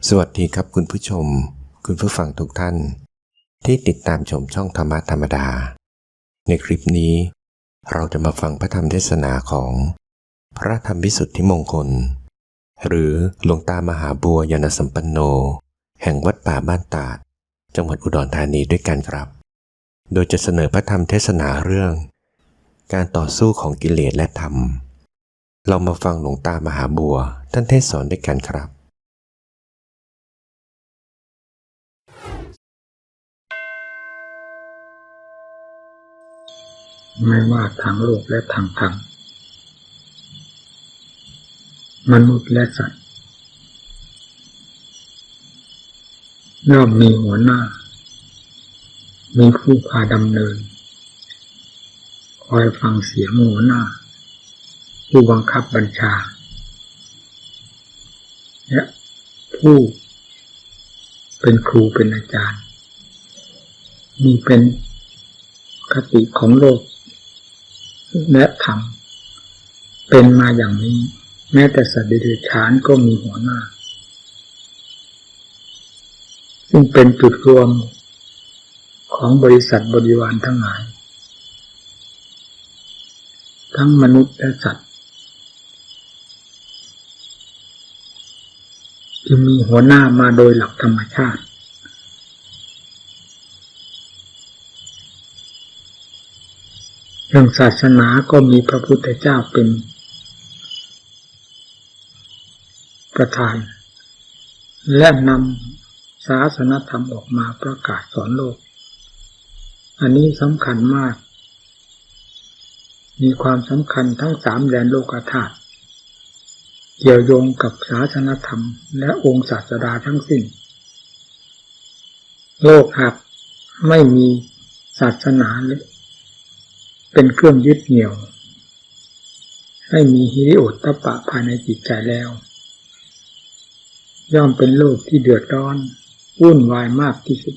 สวัสดีครับคุณผู้ชมคุณผู้ฟังทุกท่านที่ติดตามชมช่องธรรมะธรรมดาในคลิปนี้เราจะมาฟังพระธรรมเทศนาของพระธรรมวิสุทธิมงคลหรือหลวงตามหาบัวยานสัมปันโนแห่งวัดป่าบ้านตาดจังหวัดอุดรธานีด้วยกันครับโดยจะเสนอพระธรรมเทศนาเรื่องการต่อสู้ของกิเลสและธรรมเรามาฟังหลวงตามหาบัวท่านเทศสอนด้วยกันครับไม่ว่าทางโลกและทางธรรมมนุษย์และสัตว์ย่อมมีหัวหน้ามีผู้พาดำเนินคอยฟังเสียงหัวหน้าผู้บังคับบัญชาและผู้เป็นครูเป็นอาจารย์นี่เป็นคติของโลกและธรรมเป็นมาอย่างนี้แม้แต่สัตว์เดรัจฉานก็มีหัวหน้าซึ่งเป็นจุดรวมของบริษัทบริวารทั้งหลายทั้งมนุษย์และสัตว์ที่มีหัวหน้ามาโดยหลักธรรมชาติเรื่องศาสนาก็มีพระพุทธเจ้าเป็นประธานและนำศาสนธรรมออกมาประกาศสอนโลกอันนี้สำคัญมากมีความสำคัญทั้งสามแดนโลกธาตุเกี่ยวโยงกับศาสนธรรมและองค์ศาสดาทั้งสิ้นโลกหากไม่มีศาสนาเลยเป็นเครื่องยึดเหนี่ยวให้มีหิริโอตตัปปะภายในจิตใจแล้วย่อมเป็นโลกที่เดือดร้อนวุ่นวายมากที่สุด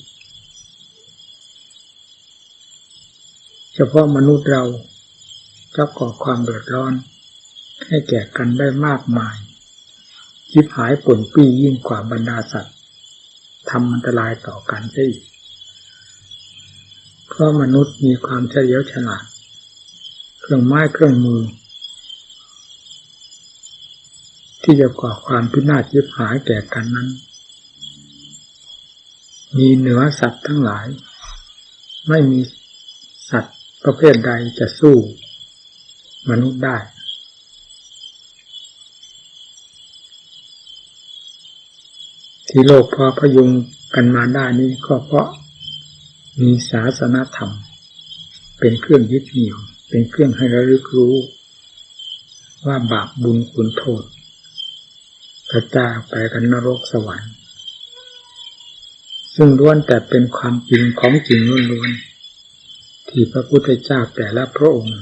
เฉพาะมนุษย์เราจะก่อความเดือดร้อนให้แก่กันได้มากมายชิบหายป่นปี้ยิ่งกว่าบรรดาสัตว์ทำอันตรายต่อกันได้เพราะมนุษย์มีความเฉลียวฉลาดเครื่องไม้เครื่องมือที่จะก่อความพินาศชิบหายแก่กันนั้นมีเหนือสัตว์ทั้งหลายไม่มีสัตว์ประเภทใดจะสู้มนุษย์ได้ที่โลกพอพยุงกันมาได้นี้ก็เพราะมีศาสนธรรมเป็นเครื่องยึดเหนี่ยวเป็นเครื่องให้ระลึกรู้ว่าบาปบุญคุณโทษกระจายไปกันนรกสวรรค์ซึ่งล้วนแต่เป็นความจริงของจริงล้วนๆที่พระพุทธเจ้าแต่ละพระองค์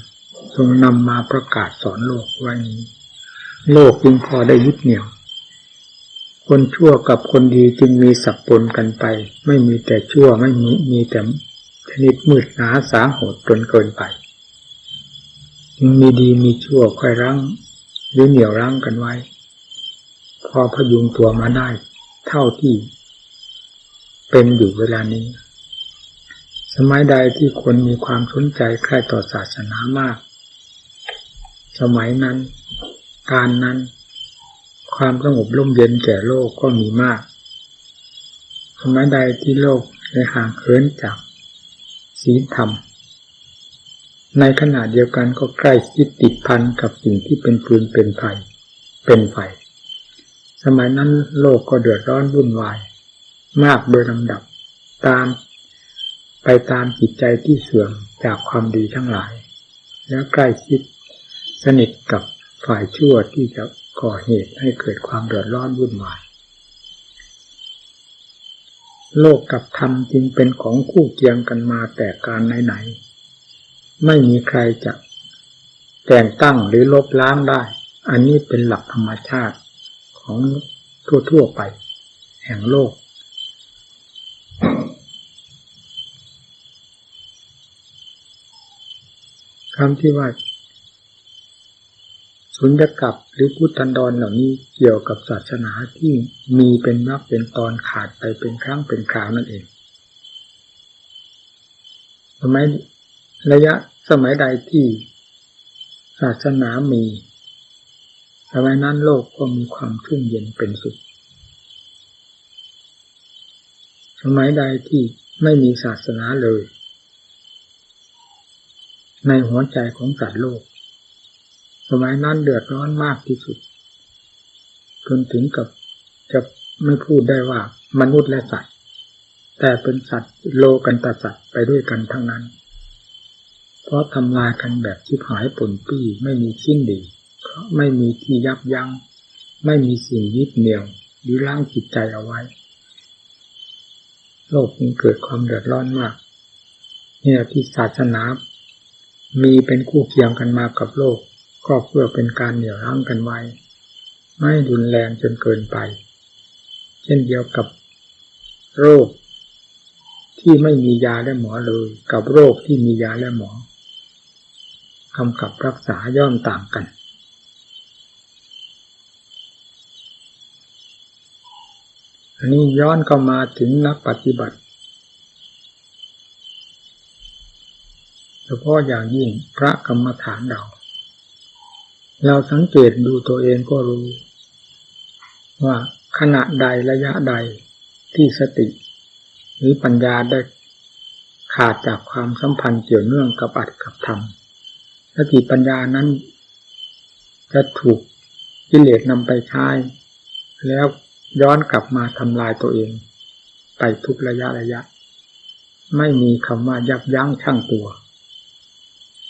ทรงนำมาประกาศสอนโลกไว้นี้โลกจึงพอได้ยึดเหนี่ยวคนชั่วกับคนดีจึงมีสับปนกันไปไม่มีแต่ชั่วไม่มีแต่ชนิดมืดหนาสาโหดจนเกินไปมีดีมีชั่วค่อยรั้งหรือเหนี่ยวรั้งกันไว้พอพยุงตัวมาได้เท่าที่เป็นอยู่เวลานี้สมัยใดที่คนมีความสนใจใคร่ต่อศาสนามากสมัยนั้นการนั้นความสงบร่มเย็นแก่โลกก็มีมากสมัยใดที่โลกได้ห่างเหินจากศีลธรรมในขณะเดียวกันก็ใกล้ชิดติดพันกับสิ่งที่เป็นฟืนเป็นไฟสมัยนั้นโลกก็เดือดร้อนวุ่นวายมากโดยลำดับตามจิตใจที่เสื่อมจากความดีทั้งหลายแล้วใกล้ชิดสนิทกับฝ่ายชั่วที่จะก่อเหตุให้เกิดความเดือดร้อนวุ่นวายโลกกับธรรมจึงเป็นของคู่เคียงกันมาแต่การไหนๆไม่มีใครจะแต่งตั้งหรือลบล้างได้อันนี้เป็นหลักธรรมชาติของทั่วๆไปแห่งโลกคำที่ว่าส สุญญกาศหรือพุทธันดรเหล่านี้เกี่ยวกับศาสนาที่มีเป็นวรรคเป็นตอนขาดไปเป็นครั้งเป็นคราวนั่นเองสมัยใดที่ศาสนามีสมัยนั้นโลกก็มีความชุ่มเย็นเป็นสุขสมัยใดที่ไม่มีศาสนาเลยในหัวใจของสัตว์โลกสมัยนั้นเดือดร้อนมากที่สุดจนถึงกับจะไม่พูดได้ว่ามนุษย์และสัตว์แต่เป็นสัตว์โลกันตสัตว์ไปด้วยกันทั้งนั้นเพราะทำลายกันแบบชิบหายป่นปี้ไม่มีชิ้นดีเพราะไม่มีที่ยับยั้งไม่มีสิ่งยึดเหนี่ยวหรือล้างจิตใจเอาไว้โลกจึงเกิดความเดือดร้อนมากเนี่ยที่ศาสนามีเป็นคู่เคียงกันมากับโลกก็เพื่อเป็นการเหนี่ยวรั้งกันไว้ไม่รุนแรงจนเกินไปเช่นเดียวกับโรคที่ไม่มียาและหมอเลยกับโรคที่มียาและหมอกำกับรักษาย่อมต่างกันอันนี้ย้อนเข้ามาถึงนักปฏิบัติเฉพาะอย่างยิ่งพระกรรมฐานเราสังเกตดูตัวเองก็รู้ว่าขณะใดระยะใดที่สติหรือปัญญาได้ขาดจากความสัมพันธ์เกี่ยวเนื่องกับอัตถกับธรรมสติปัญญานั้นจะถูกกิเลสนำไปใช้แล้วย้อนกลับมาทำลายตัวเองไปทุกระยะไม่มีคำว่ายับยั้งชั่งตัว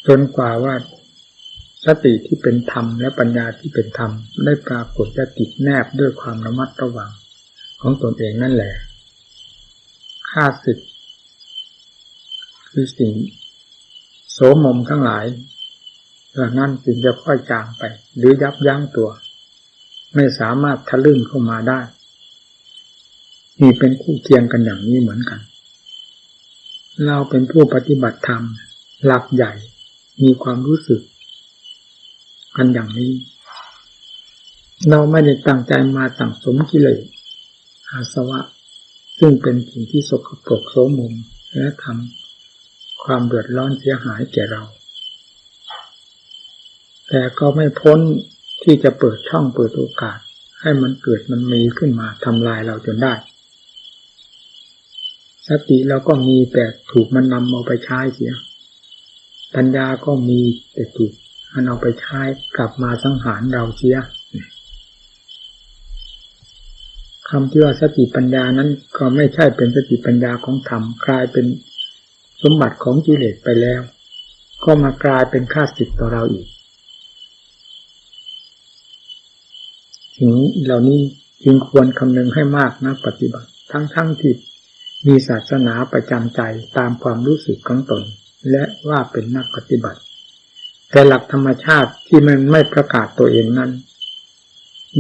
จนกว่าว่าสติที่เป็นธรรมและปัญญาที่เป็นธรรมได้ปรากฏและติดแนบด้วยความระมัดระวังของตนเองนั่นแหละข้าศึกคือสิ่งโสมมทั้งหลายเหล่านั้นจึงจะค่อยจางไปหรือยับยั้งตัวไม่สามารถทะลึ่งเข้ามาได้นี่เป็นคู่เคียงกันอย่างนี้เหมือนกันเราเป็นผู้ปฏิบัติธรรมหลักใหญ่มีความรู้สึกกันอย่างนี้เราไม่ได้ตั้งใจมาสั่งสมกิเลสอาสวะซึ่งเป็นสิ่งที่สกปรกโสมมและทำความเดือดร้อนเสียหายแก่เราแต่ก็ไม่พ้นที่จะเปิดช่องเปิดโอกาสให้มันเกิดมันมีขึ้นมาทำลายเราจนได้สติเราก็มีแต่ถูกมันนำเอาไปใช้เสียปัญญาก็มีแต่ถูกมันเอาไปใช้กลับมาสังหารเราเสียคำที่ว่าสติปัญญานั้นก็ไม่ใช่เป็นสติปัญญาของธรรมกลายเป็นสมบัติของกิเลสไปแล้วก็มากลายเป็นข้าศึกต่อเราอีกถึงเหล่านี้จึงควรคำนึงให้มากนะปฏิบัติทั้งที่มีศาสนาประจำใจตามความรู้สึกของตนและว่าเป็นนักปฏิบัติแต่หลักธรรมชาติที่มันไม่ประกาศตัวเองนั้น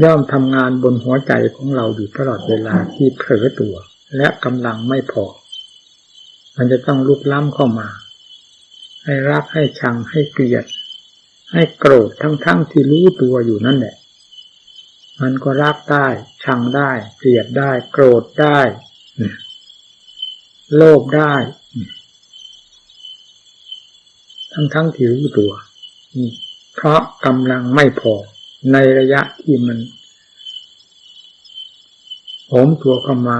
ย่อมทำงานบนหัวใจของเราอยู่ตลอดเวลาที่เผลอตัวและกำลังไม่พอมันจะต้องลุกล้ำเข้ามาให้รักให้ชังให้เกลียดให้โกรธทั้งที่รู้ตัวอยู่นั่นแหละมันก็รักได้ชังได้เกลียดได้โกรธได้โลภได้ทั้งที่รู้ตัวเพราะกำลังไม่พอในระยะที่มันโหมตัวเข้ามา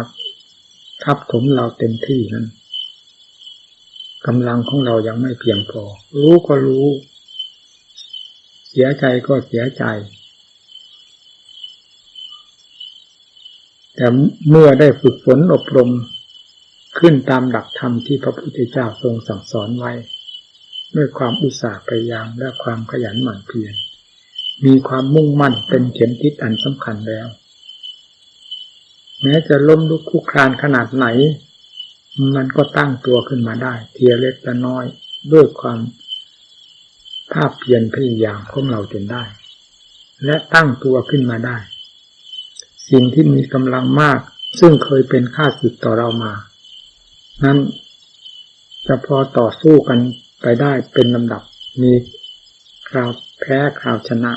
ทับถมเราเต็มที่นั้นกำลังของเรายังไม่เพียงพอรู้ก็รู้เสียใจก็เสียใจแต่เมื่อได้ฝึกฝนอบรมขึ้นตามหลักธรรมที่พระพุทธเจ้าทรงสั่งสอนไว้ด้วยความอุตสาห์พยายามและความขยันหมั่นเพียรมีความมุ่งมั่นเป็นเข็มทิศอันสำคัญแล้วแม้จะล้มลุกคลุกคลานขนาดไหนมันก็ตั้งตัวขึ้นมาได้ทีละเล็กละน้อยด้วยความภาคเพียรพยายามของเราจนได้และตั้งตัวขึ้นมาได้สิ่งที่มีกำลังมากซึ่งเคยเป็นข้าศึกต่อเรามานั้นจะพอต่อสู้กันไปได้เป็นลำดับมีคราวแพ้คราวชนะ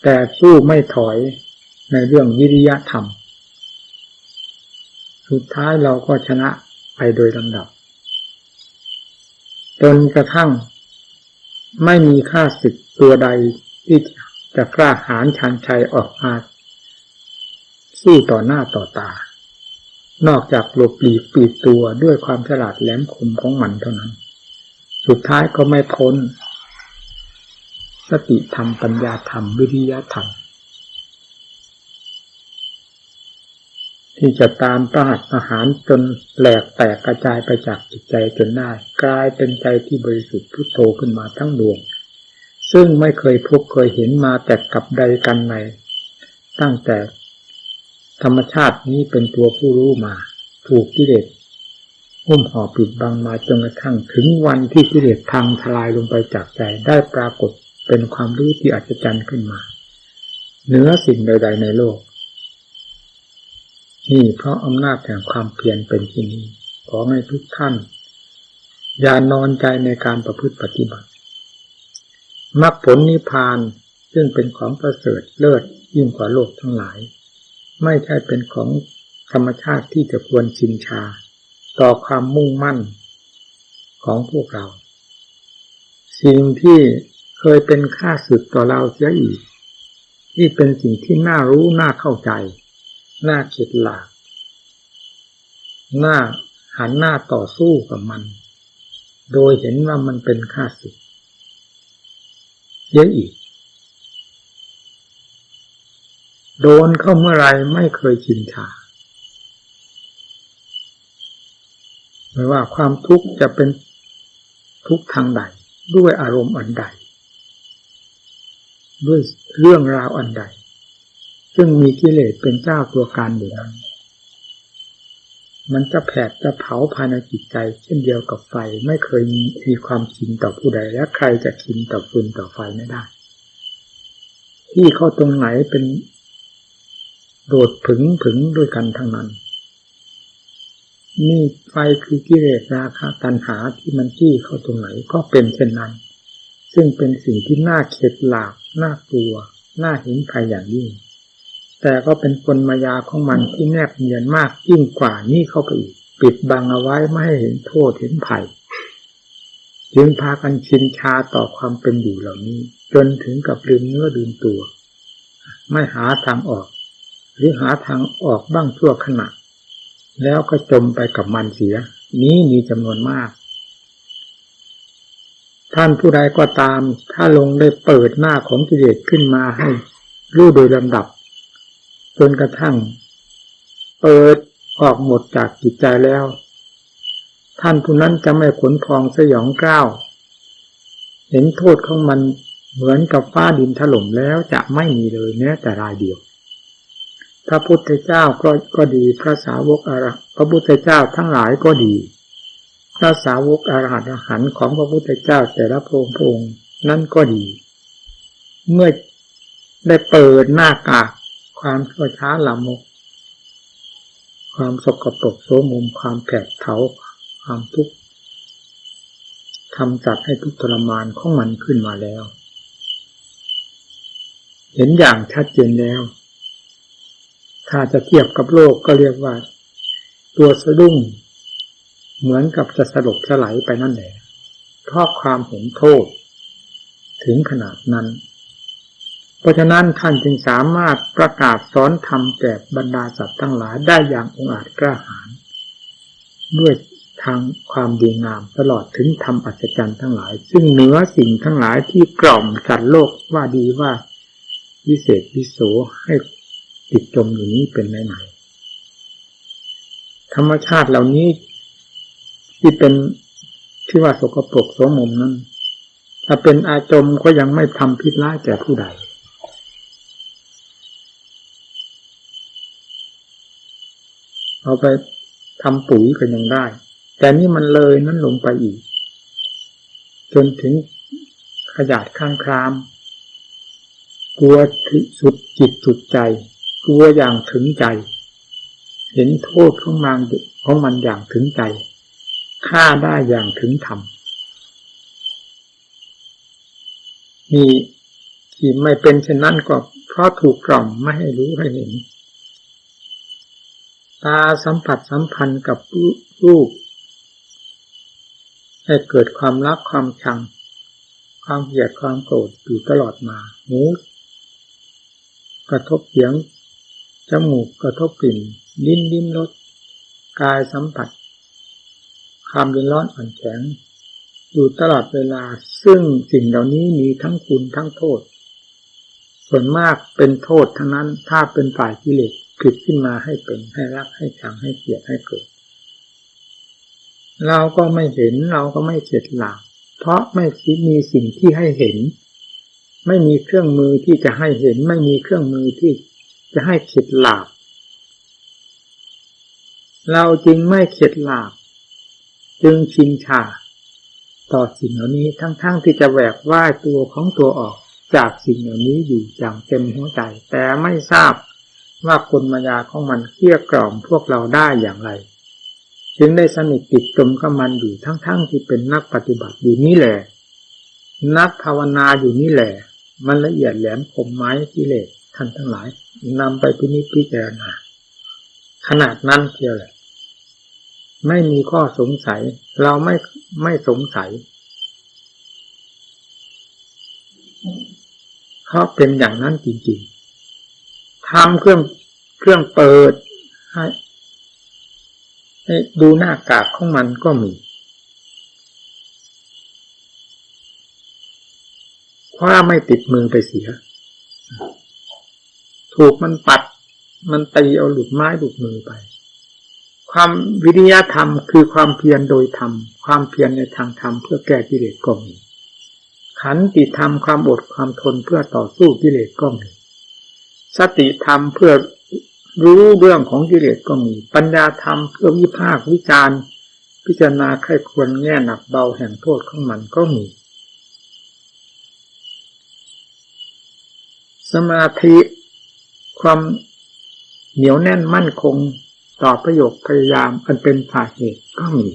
แต่สู้ไม่ถอยในเรื่องวิริยะธรรมสุดท้ายเราก็ชนะไปโดยลำดับจนกระทั่งไม่มีข้าศึกตัวใดที่จะกล้าหาญชันชัยออกมาสู้ต่อหน้าต่อตานอกจากหลบหลีกปีกตัวด้วยความฉลาดแหลมคมของมันเท่านั้นสุดท้ายก็ไม่พ้นสติธรรมปัญญาธรรมวิริยะธรรมที่จะตามประหัตประหารจนแหลกแตกกระจายไปจากจิตใจจนได้กลายเป็นใจที่บริสุทธิ์พุทโธขึ้นมาทั้งดวงซึ่งไม่เคยพบเคยเห็นมาแต่กับใดกันในตั้งแต่ธรรมชาตินี้เป็นตัวผู้รู้มาถูกกิเลสหุ้มห่อปิดบังมาจนกระทั่งถึงวันที่กิเลสพังทลายลงไปจากใจได้ปรากฏเป็นความรู้ที่อัศจรรย์ขึ้นมาเหนือสิ่งใดๆในโลกนี่เพราะอำนาจแห่งความเพียรเป็นที่นี้ขอให้ทุกท่านอย่านอนใจในการประพฤติปฏิบัติมรรคผลนิพพานซึ่งเป็นของประเสริฐเลิศยิ่งกว่าโลกทั้งหลายไม่ใช่เป็นของธรรมชาติที่จะควรชินชาต่อความมุ่งมั่นของพวกเราสิ่งที่เคยเป็นข้าศึกต่อเราเสียอีกที่เป็นสิ่งที่น่ารู้น่าเข้าใจน่าเข็ดหลาบน่าหันหน้าต่อสู้กับมันโดยเห็นว่ามันเป็นข้าศึกเสียอีกโดนเข้าเมื่อไรไม่เคยชินชาไม่ว่าความทุกข์จะเป็นทุกข์ทางใดด้วยอารมณ์อันใดด้วยเรื่องราวอันใดซึ่งมีกิเลสเป็นเจ้าตัวการอยู่นั้นมันจะแผดจะเผาภายในจิตใจเช่นเดียวกับไฟไม่เคยมีความชินต่อผู้ใดและใครจะชินต่อฟืนต่อไฟไม่ได้ที่เข้าตรงไหนเป็นโดดผึ่งด้วยกันทั้งนั้นนี่ไฟคือกิเลสราคะตัณหาที่มันจี้เข้าตรงไหนก็เป็นเช่นนั้นซึ่งเป็นสิ่งที่น่าเข็ดหลาบน่ากลัวน่าเห็นภัยอย่างยิ่งแต่ก็เป็นกลมายาของมันที่แนบเนียนมากยิ่งกว่านี้เข้าไปอีกปิดบังเอาไว้ไม่ให้เห็นโทษเห็นภัยจึงพากันชินชาต่อความเป็นอยู่เหล่านี้จนถึงกับลืมเนื้อลืมตัวไม่หาทางออกหรือหาทางออกบ้างชั่วขณะแล้วก็จมไปกับมันเสียนี้มีจำนวนมากท่านผู้ใดก็ตามถ้าลงได้เปิดหน้าของกิเลสขึ้นมาให้รู้โดยลำดับจนกระทั่งเปิดออกหมดจากจิตใจแล้วท่านผู้นั้นจะไม่ขนพองสยองกล้าวเห็นโทษของมันเหมือนกับฟ้าดินถล่มแล้วจะไม่มีเลยแม้แต่รายเดียวพระพุทธเจ้าก็ดีพระสาวกพระพุทธเจ้าทั้งหลายก็ดีพระสาวกอรหันต์ของพระพุทธเจ้าแต่ละพระองค์นั่นก็ดีเมื่อได้เปิดหน้ากากความชั่วช้าลามกความสกปรกโสมมความแผดเผาความทุกข์ทำจัดให้ทุกข์ทรมานของมันขึ้นมาแล้วเห็นอย่างชัดเจนแล้วถ้าจะเทียบกับโลกก็เรียกว่าตัวสะดุ้งเหมือนกับจะสลบสลายไปนั่นแหละเพราะความเห็นโทษถึงขนาดนั้นเพราะฉะนั้นท่านจึงสามารถประกาศสอนธรรมแก่บรรดาสัตว์ทั้งหลายได้อย่างองอาจกล้าหาญด้วยทางความดีงามตลอดถึงธรรมอัศจรรย์ทั้งหลายซึ่งเหนือสิ่งทั้งหลายที่กล่อมสัตว์โลกว่าดีว่าวิเศษวิโสให้ติดจมอยู่นี้เป็นไหนธรรมชาติเหล่านี้ที่เป็นที่ว่าสกปรกโสมมนั้นถ้าเป็นอาจมก็ยังไม่ทำพิษร้ายแก่ผู้ใดเอาไปทำปุ๋ยก็ยังได้แต่นี่มันเลยนั้นลงไปอีกจนถึงขยาดข้างครามกลัวสุดจิตสุดใจกลัวอย่างถึงใจเห็นโทษของมันอย่างถึงใจฆ่าได้อย่างถึงธรรมนี่ ที่ไม่เป็นเช่นนั้นก็เพราะถูกกล่อมไม่ให้รู้ให้เห็นตาสัมผัสสัมพันธ์กับรูปให้เกิดความรักความชังความเกลียดความโกรธอยู่ตลอดมาหูกระทบเสียงจมูกกระทบกลิ่นลิ้นลิ้มรสกายสัมผัสความเย็นร้อนอ่อนแข็งอยู่ตลอดเวลาซึ่งสิ่งเหล่านี้มีทั้งคุณทั้งโทษส่วนมากเป็นโทษทั้งนั้นถ้าเป็นฝ่ายกิเลสผลิตขึ้นมาให้เป็นให้รักให้ชังให้เกลียดให้เกิดเราก็ไม่เห็นเราก็ไม่เข็ดหลาบเพราะไม่มีสิ่งที่ให้เห็นไม่มีเครื่องมือที่จะให้เห็นไม่มีเครื่องมือที่จะให้เข็ดหลาบเราจึงไม่เข็ดหลาบจึงชินชาต่อสิ่งเหล่านี้ทั้งที่จะแหวกว่ายตัวของตัวออกจากสิ่งเหล่านี้อยู่อย่างเต็มหัวใจแต่ไม่ทราบว่ากลมายาของมันเกลี้ยกล่อมพวกเราได้อย่างไรจึงได้สนิทติดจมกับมันอยู่ทั้งที่เป็นนักปฏิบัติอยู่นี่แหละนักภาวนาอยู่นี่แหละมันละเอียดแหลมคมไม้กิเลสท่านทั้งหลายนำไปพินิจพิจารณาขนาดนั้นเชียวแหละไม่มีข้อสงสัยเราไม่สงสัยเพราะเป็นอย่างนั้นจริงๆทำเครื่องเปิดให้ดูหน้ากากของมันก็มีคว้าไม่ติดมือไปเสียถูกมันปัดมันตีเอาหลุดไม้หลุดมือไปความวิริยะธรรมคือความเพียรโดยธรรมความเพียรในทางธรรมเพื่อแก้กิเลสก็มีขันติธรรมความอดความทนเพื่อต่อสู้กิเลสก็มีสติธรรมเพื่อรู้เรื่องของกิเลสก็มีปัญญาธรรมเพื่อวิพากษ์วิจารณ์พิจารณาไข้ควรแง่หนักเบาแห่งโทษของมันก็มีสมาธิความเหนียวแน่นมั่นคงต่อประโยชน์พยายามอันเป็นสาเหตุก็มี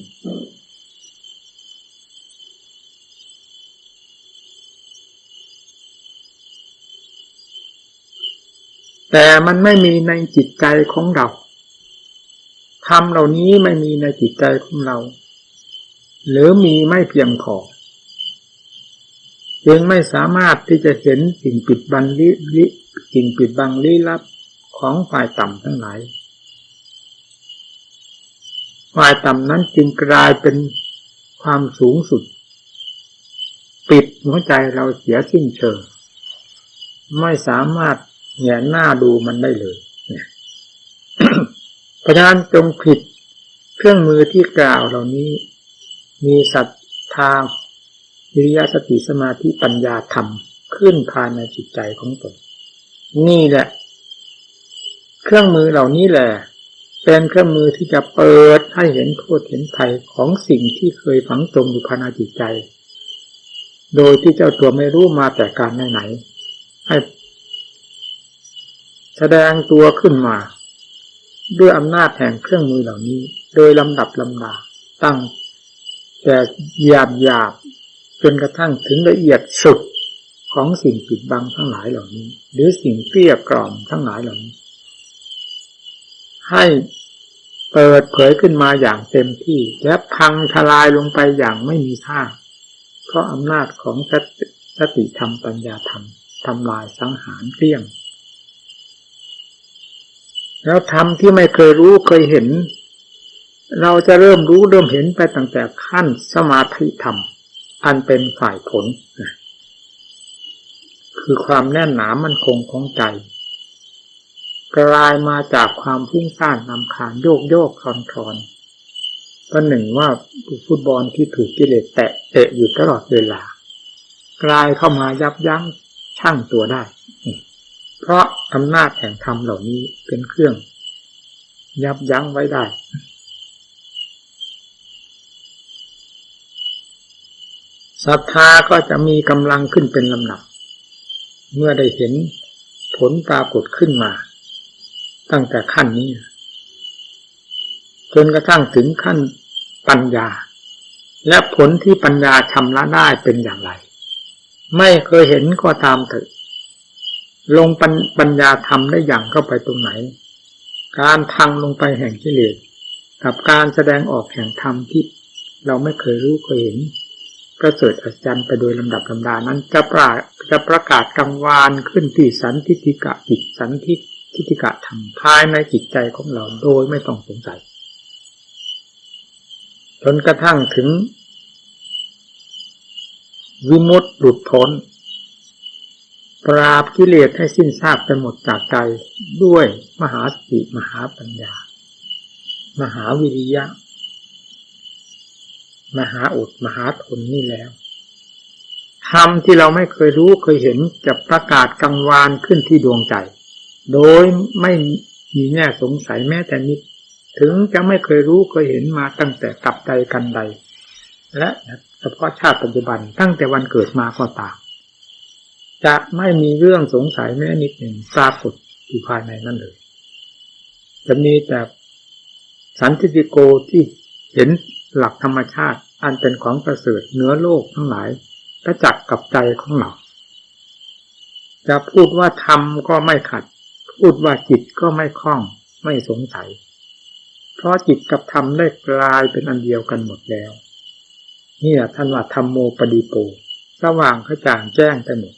แต่มันไม่มีในจิตใจของเราธรรมเหล่านี้ไม่มีในจิตใจของเราหรือมีไม่เพียงพอจึงไม่สามารถที่จะเห็นสิ่งปิดบังลี้ลับของฝ่ายต่ำทั้งหลายฝ่ายต่ำนั้นจึงกลายเป็นความสูงสุดปิดหัวใจเราเสียสิ้นเชิงไม่สามารถแงนหน้าดูมันได้เลย เพราะฉะนั้นจงผิดเครื่องมือที่กล่าวเหล่านี้มีศรัทธาวิริยะสติสมาธิปัญญาธรรมขึ้นภายในจิตใจของตนนี่แหละเครื่องมือเหล่านี้แหละเป็นเครื่องมือที่จะเปิดให้เห็นโทษเห็นภัยของสิ่งที่เคยฝังจมอยู่ภายในจิตใจโดยที่เจ้าตัวไม่รู้มาแต่การไหนให้แสดงตัวขึ้นมาด้วยอำนาจแห่งเครื่องมือเหล่านี้โดยลำดับลำดาตั้งแต่หยาบจนกระทั่งถึงละเอียดสุดของสิ่งปิดบังทั้งหลายเหล่านี้หรือสิ่งเกลี้ยกล่อมทั้งหลายเหล่านี้ให้เปิดเผยขึ้นมาอย่างเต็มที่และพังทลายลงไปอย่างไม่มีท่าเพราะอำนาจของสติธรรมปัญญาธรรมทำลายสังหารเกลี้ยงแล้วธรรมที่ไม่เคยรู้เคยเห็นเราจะเริ่มรู้เริ่มเห็นไปตั้งแต่ขั้นสมาธิธรรมอันเป็นฝ่ายผลคือความแน่นหนามั่นคงของใจกลายมาจากความพุ่งซ่านนำคาญโยกคลอนประหนึ่งว่าฟุตบอลที่ถูกกิเลสเตะอยู่ตลอดเวลากลายเข้ามายับยั้งชั่งตัวได้เพราะอำนาจแห่งธรรมเหล่านี้เป็นเครื่องยับยั้งไว้ได้ศรัทธาก็จะมีกำลังขึ้นเป็นลำดับเมื่อได้เห็นผลปรากฏขึ้นมาตั้งแต่ขั้นนี้จนกระทั่งถึงขั้นปัญญาและผลที่ปัญญาชำระได้เป็นอย่างไรไม่เคยเห็นก็ตามเถอะ ลงปัญญาธรรมได้อย่างเข้าไปตรงไหนการพังลงไปแห่งกิเลสกับการแสดงออกแห่งธรรมที่เราไม่เคยรู้เคยเห็นประเสริฐอัศจรรย์ไปโดยลำดับลำดานั้นจะประกาศกังวานขึ้นที่สันทิฏฐิกะจิตสันทิฏฐิกะธรรมภายในจิตใจของเราโดยไม่ต้องสงสัยจนกระทั่งถึงวิมุตติหลุดพ้นปราบกิเลสให้สิ้นซากไปหมดจากใจด้วยมหาสติมหาปัญญามหาวิริยะมหาอดมหาทนนี่แล้วธรรมที่เราไม่เคยรู้เคยเห็นจะประกาศกังวานขึ้นที่ดวงใจโดยไม่มีแง่สงสัยแม้แต่นิดถึงจะไม่เคยรู้เคยเห็นมาตั้งแต่กับใดกันใดและเฉพาะชาติปัจจุบันตั้งแต่วันเกิดมาก็ตามจะไม่มีเรื่องสงสัยแม้นิดหนึ่งปรากฏอยู่ภายในนั้นเลยจะมีแต่สันทิฏฐิโกที่เห็นหลักธรรมชาติอันเป็นของประเสริฐเหนือโลกทั้งหลายประจักษ์กับใจของเราจะพูดว่าธรรมก็ไม่ขัดพูดว่าจิตก็ไม่คล่องไม่สงสัยเพราะจิตกับธรรมได้กลายเป็นอันเดียวกันหมดแล้วนี่แหละท่านว่าธัมโมปดิโปสว่างกระจ่างแจ้งไปหมด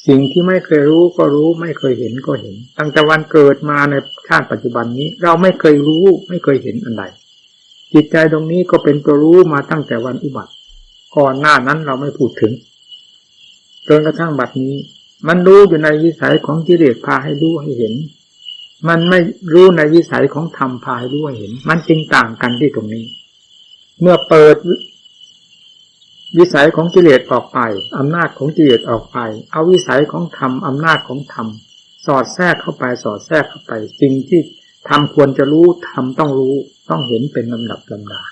สิ่งที่ไม่เคยรู้ก็รู้ไม่เคยเห็นก็เห็นตั้งแต่วันเกิดมาในชาติปัจจุบันนี้เราไม่เคยรู้ไม่เคยเห็นอันใดจิตใจตรงนี้ก็เป็นตัวรู้มาตั้งแต่วันอุบัติก่อนหน้านั้นเราไม่พูดถึงจนกระทั่งบัดนี้มันรู้อยู่ในวิสัยของกิเลสพาให้รู้ให้เห็นมันไม่รู้ในวิสัยของธรรมพาให้รู้ให้เห็นมันจึงต่างกันที่ตรงนี้เมื่อเปิดวิสัยของกิเลสออกไปอำนาจของกิเลสออกไปเอาวิสัยของธรรมอำนาจของธรรมสอดแทรกเข้าไปสอดแทรกเข้าไปสิ่งที่ธรรมควรจะรู้ธรรมต้องรู้ต้องเห็นเป็นลำดับลำดา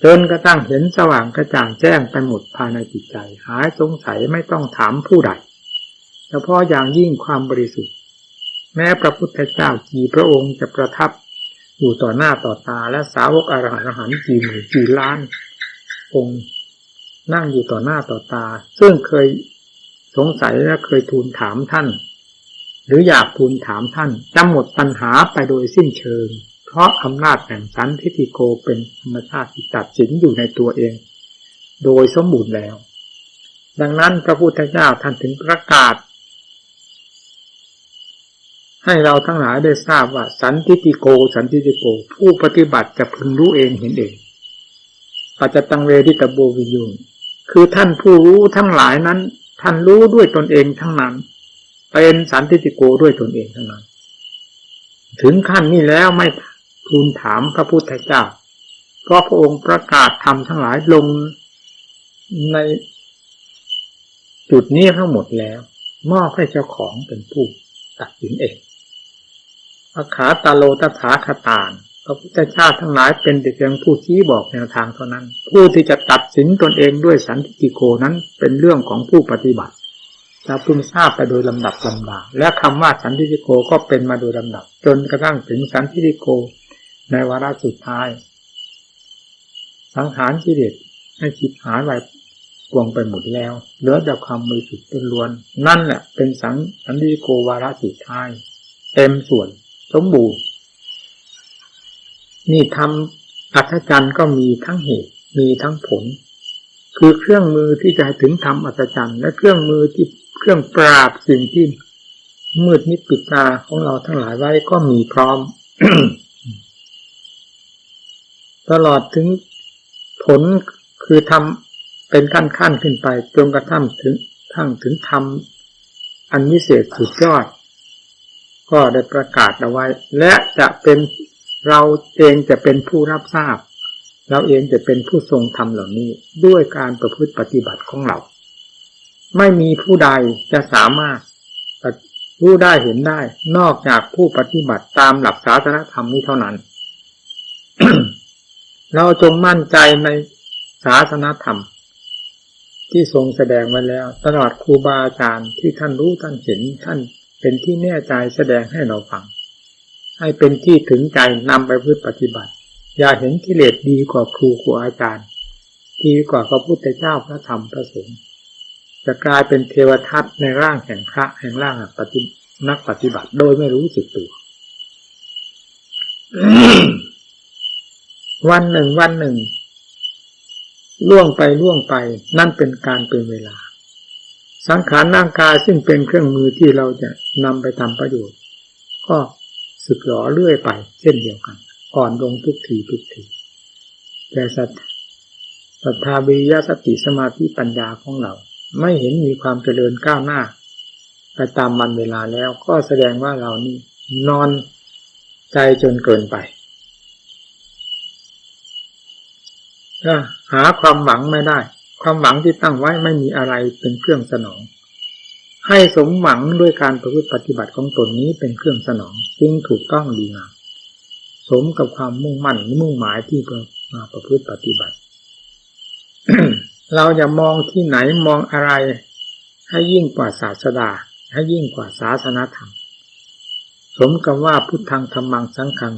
จนกระทั่งเห็นสว่างกระจ่างแจ้งไปหมดภายในจิตใจหายสงสัยไม่ต้องถามผู้ใดเฉพาะอย่างยิ่งความบริสุทธิ์แม้พระพุทธเจ้ากี่พระองค์จะประทับอยู่ต่อหน้าต่อตาและสาวกอรหันต์กี่หมื่นกี่ล้านองค์นั่งอยู่ต่อหน้าต่อตาซึ่งเคยสงสัยและเคยทูลถามท่านหรืออยากทูลถามท่านจะหมดปัญหาไปโดยสิ้นเชิงเพราะอำนาจแห่งสันทิฏฐิโกเป็นธรรมชาติที่ตัดสินอยู่ในตัวเองโดยสมบูรณ์แล้วดังนั้นพระพุทธเจ้าท่านถึงประกาศให้เราทั้งหลายได้ทราบว่าสันทิฏฐิโกสันทิฏฐิโกผู้ปฏิบัติจะพึงรู้เองเห็นเองปัจจตังเวทิตโบวิยุงคือท่านผู้รู้ทั้งหลายนั้นท่านรู้ด้วยตนเองทั้งนั้นเป็นสันทิฏฐิโกด้วยตนเองทั้งนั้นถึงขั้นนี้แล้วไม่ทูลถามพระพุทธเจ้าเพราะพระองค์ประกาศธรรมทั้งหลายลงในจุดนี้ทั้งหมดแล้วมอบให้เจ้าของเป็นผู้ตัดสินเองอขาตาโลตถาคตานพระพุทธเจ้าทั้งหลายเป็นแต่เพียงผู้ชี้บอกแนวทางเท่านั้นผู้ที่จะตัดสินตนเองด้วยสันทิฏฐิโกนั้นเป็นเรื่องของผู้ปฏิบัติเราพึงทราบไปโดยลำดับลำดาและคำว่าสันทิฏฐิโกก็เป็นมาโดยลำดับจนกระทั่งถึงสันทิฏฐิโกในวาระสุดท้ายสังหารกิเลสให้ฉิบหายไปกวงไปหมดแล้วเหลือแต่ความบริสุทธิ์ล้วนนั่นแหละเป็นสันทิฏฐิโกวาระสุดท้ายเต็มส่วนสมบูรณ์นี่ทำอัศจรรย์ก็มีทั้งเหตุมีทั้งผลคือเครื่องมือที่จะถึงทำอัศจรรย์และเครื่องมือที่เครื่องปราบสิ่งที่มืดมิดปิดตาของเราทั้งหลายไว้ก็มีพร้อม ตลอดถึงผลคือทำเป็นขั้นขึ้นไปจนกระทั่งถึงทำอันวิเศษสุดยอดก็ได้ประกาศเอาไว้และจะเป็นเราเองจะเป็นผู้รับทราบเราเองจะเป็นผู้ทรงธรรมเหล่านี้ด้วยการประพฤติปฏิบัติของเราไม่มีผู้ใดจะสามารถรู้ได้เห็นได้นอกจากผู้ปฏิบัติตามหลักศาสนธรรมนี้เท่านั้น เราจงมั่นใจในศาสนธรรมที่ทรงแสดงไว้แล้วตลอดครูบาอาจารย์ที่ท่านรู้ท่านเห็นท่านเป็นที่แน่ใจแสดงให้เราฟังให้เป็นที่ถึงใจนำไปพฤติปฏิบัติอย่าเห็นกิเลสดีกว่าครูอาจารย์ดีกว่าพระพุทธเจ้าพระธรรมพระสงฆ์ จะกลายเป็นเทวทัตในร่างแห่งพระแห่งร่างนักปฏิบัติโดยไม่รู้สึกตัว วันหนึ่งล่วงไปนั่นเป็นการเป็นเวลาสังขารร่างกายซึ่งเป็นเครื่องมือที่เราจะนำไปทำประโยชน์ก็สึกหรอเรื่อยไปเช่นเดียวกันอ่อนลงทุกทีแต่ศรัทธาวิริยะสติสมาธิปัญญาของเราไม่เห็นมีความเจริญก้าวหน้าไปตามวันเวลาแล้วก็แสดงว่าเรานี่นอนใจจนเกินไปหาความหวังไม่ได้ความหวังที่ตั้งไว้ไม่มีอะไรเป็นเครื่องสนองให้สมหวังด้วยการประพฤติปฏิบัติของตนนี้เป็นเครื่องสนองจึงถูกต้องดีงามสมกับความมุ่งมั่นมุ่งหมายที่มาประพฤติปฏิบัติ เราอย่ามองที่ไหนมองอะไรให้ยิ่งกว่าศาสดาให้ยิ่งกว่าศาสนธรรมสมกับว่าพุทธังธัมมังสังฆัง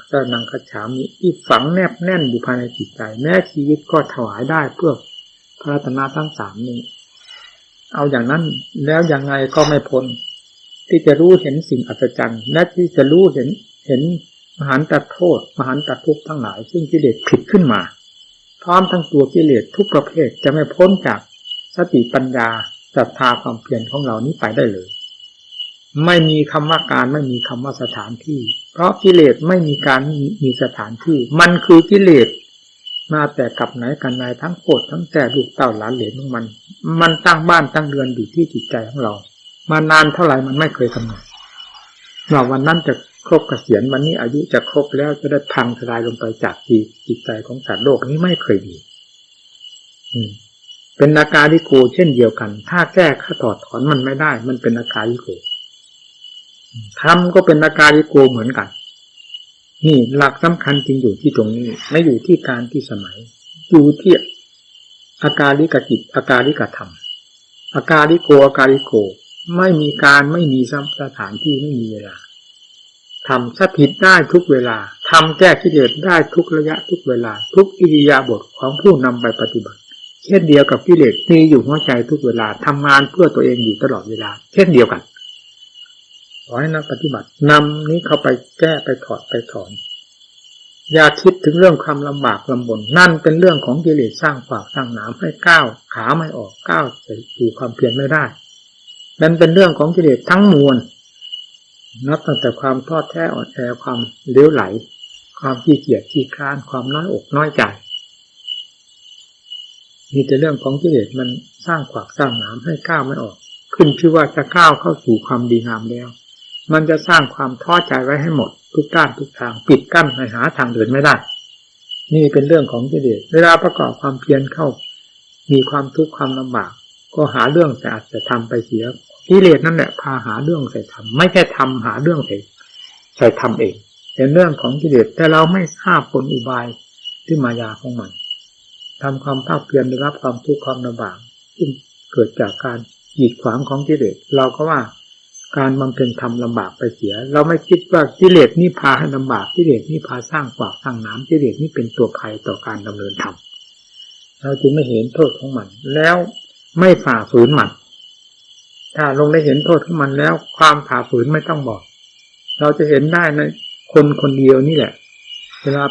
สรณังคัจฉามิที่ฝังแนบแน่นอยู่ภายในจิตใจแม้ชีวิตก็ถวายได้เพื่อพระรัตนทั้งสามนี้เอาอย่างนั้นแล้วยังไงก็ไม่พ้นที่จะรู้เห็นสิ่งอัศจรรย์และที่จะรู้เห็นมหันตโทษมหันตทุกข์ทั้งหลายซึ่งกิเลสผลิตขึ้นมาพร้อมทั้งตัวกิเลสทุกประเภทจะไม่พ้นจากสติปัญญาศรัทธาความเพียรของเรานี้ไปได้เลยไม่มีคำว่าการไม่มีคำว่าสถานที่เพราะกิเลสไม่มีการมีสถานที่มันคือกิเลสมาแต่กับไหนกันไหนทั้งโกรธทั้งแต่ลูกเต้าหลานเหลนของมันตั้งบ้านตั้งเรือนอยู่ที่จิตใจของเรามานานเท่าไหร่มันไม่เคยกำหนดว่าวันนั้นจะครบเกษียณวันนี้อายุจะครบแล้วจะได้พังทลายลงไปจากจิตใจของสัตว์โลกนี้ไม่เคยมีเป็นอาการลิโกเช่นเดียวกันถ้าแก้ข้าถอดถอนมันไม่ได้มันเป็นอาการลิโกธรรมก็เป็นอาการลิโกเหมือนกันนี่หลักสำคัญจริงอยู่ที่ตรงนี้ไม่อยู่ที่การที่สมัยอยู่ที่อาการลิกจิตอาการลิกธรรมอาการลิโกไม่มีการไม่มีสถานที่ไม่มีเวลาทำสัพพิดได้ทุกเวลาทำแก้กิเลสได้ทุกระยะทุกเวลาทุกอิริยาบถของผู้นำไปปฏิบัติเช่นเดียวกับกิเลสมีอยู่หัวใจทุกเวลาทำงานเพื่อตัวเองอยู่ตลอดเวลาเช่นเดียวกันขอให้นักปฏิบัตินำนี้เข้าไปแก้ไปถอดไปถอนอย่าคิดถึงเรื่องความลำบากลำบนนั่นเป็นเรื่องของกิเลสสร้างขวากสร้างหนามให้ก้าวขาไม่ออกก้าวสู่ความเพียรไม่ได้นั่นเป็นเรื่องของกิเลสทั้งมวลนับตั้งแต่ความท้อแท้อ่อนแอความเลี้ยวไหลความขี้เกียจขี้คร้านความน้อยอกน้อยใจมีแต่เรื่องของกิเลสมันสร้างขวากสร้างหนามให้ก้าวไม่ออกขึ้นชื่อว่าจะก้าวเข้าสู่ความดีงามแล้วมันจะสร้างความท้อใจไว้ให้หมดทุกด้านทุกทางปิดกั้นให้หาทางเดินไม่ได้นี่เป็นเรื่องของกิเลสเวลาประกอบความเพียรเข้ามีความทุกข์ความลำบากก็หาเรื่องแต่อาจจะทำไปเสียกิเลสนั่นแหละพาหาเรื่องใส่ทำไม่แค่ทำหาเรื่องใส่ทำเองเป็นเรื่องของกิเลสแต่เราไม่ทราบผลอุบายที่มายาของมันทำความภาคเพียรได้รับความทุกข์ความลำบากซึ่งเกิดจากการกีดขวางของกิเลสเราก็ว่าการบำเพ็ญธรรมลำบากไปเสียเราไม่คิดว่ากิเลสนี่พาให้ลำบากกิเลสนี่พาสร้างขวากสร้างหนามกิเลสนี่เป็นตัวภัยต่อการดำเนินธรรมเราจึงไม่เห็นโทษของมันแล้วไม่ฝ่าฝืนมันถ้าลงได้เห็นโทษของมันแล้วความฝ่าฝืนไม่ต้องบอกเราจะเห็นได้ในคนเดียวนี่แหละเวลา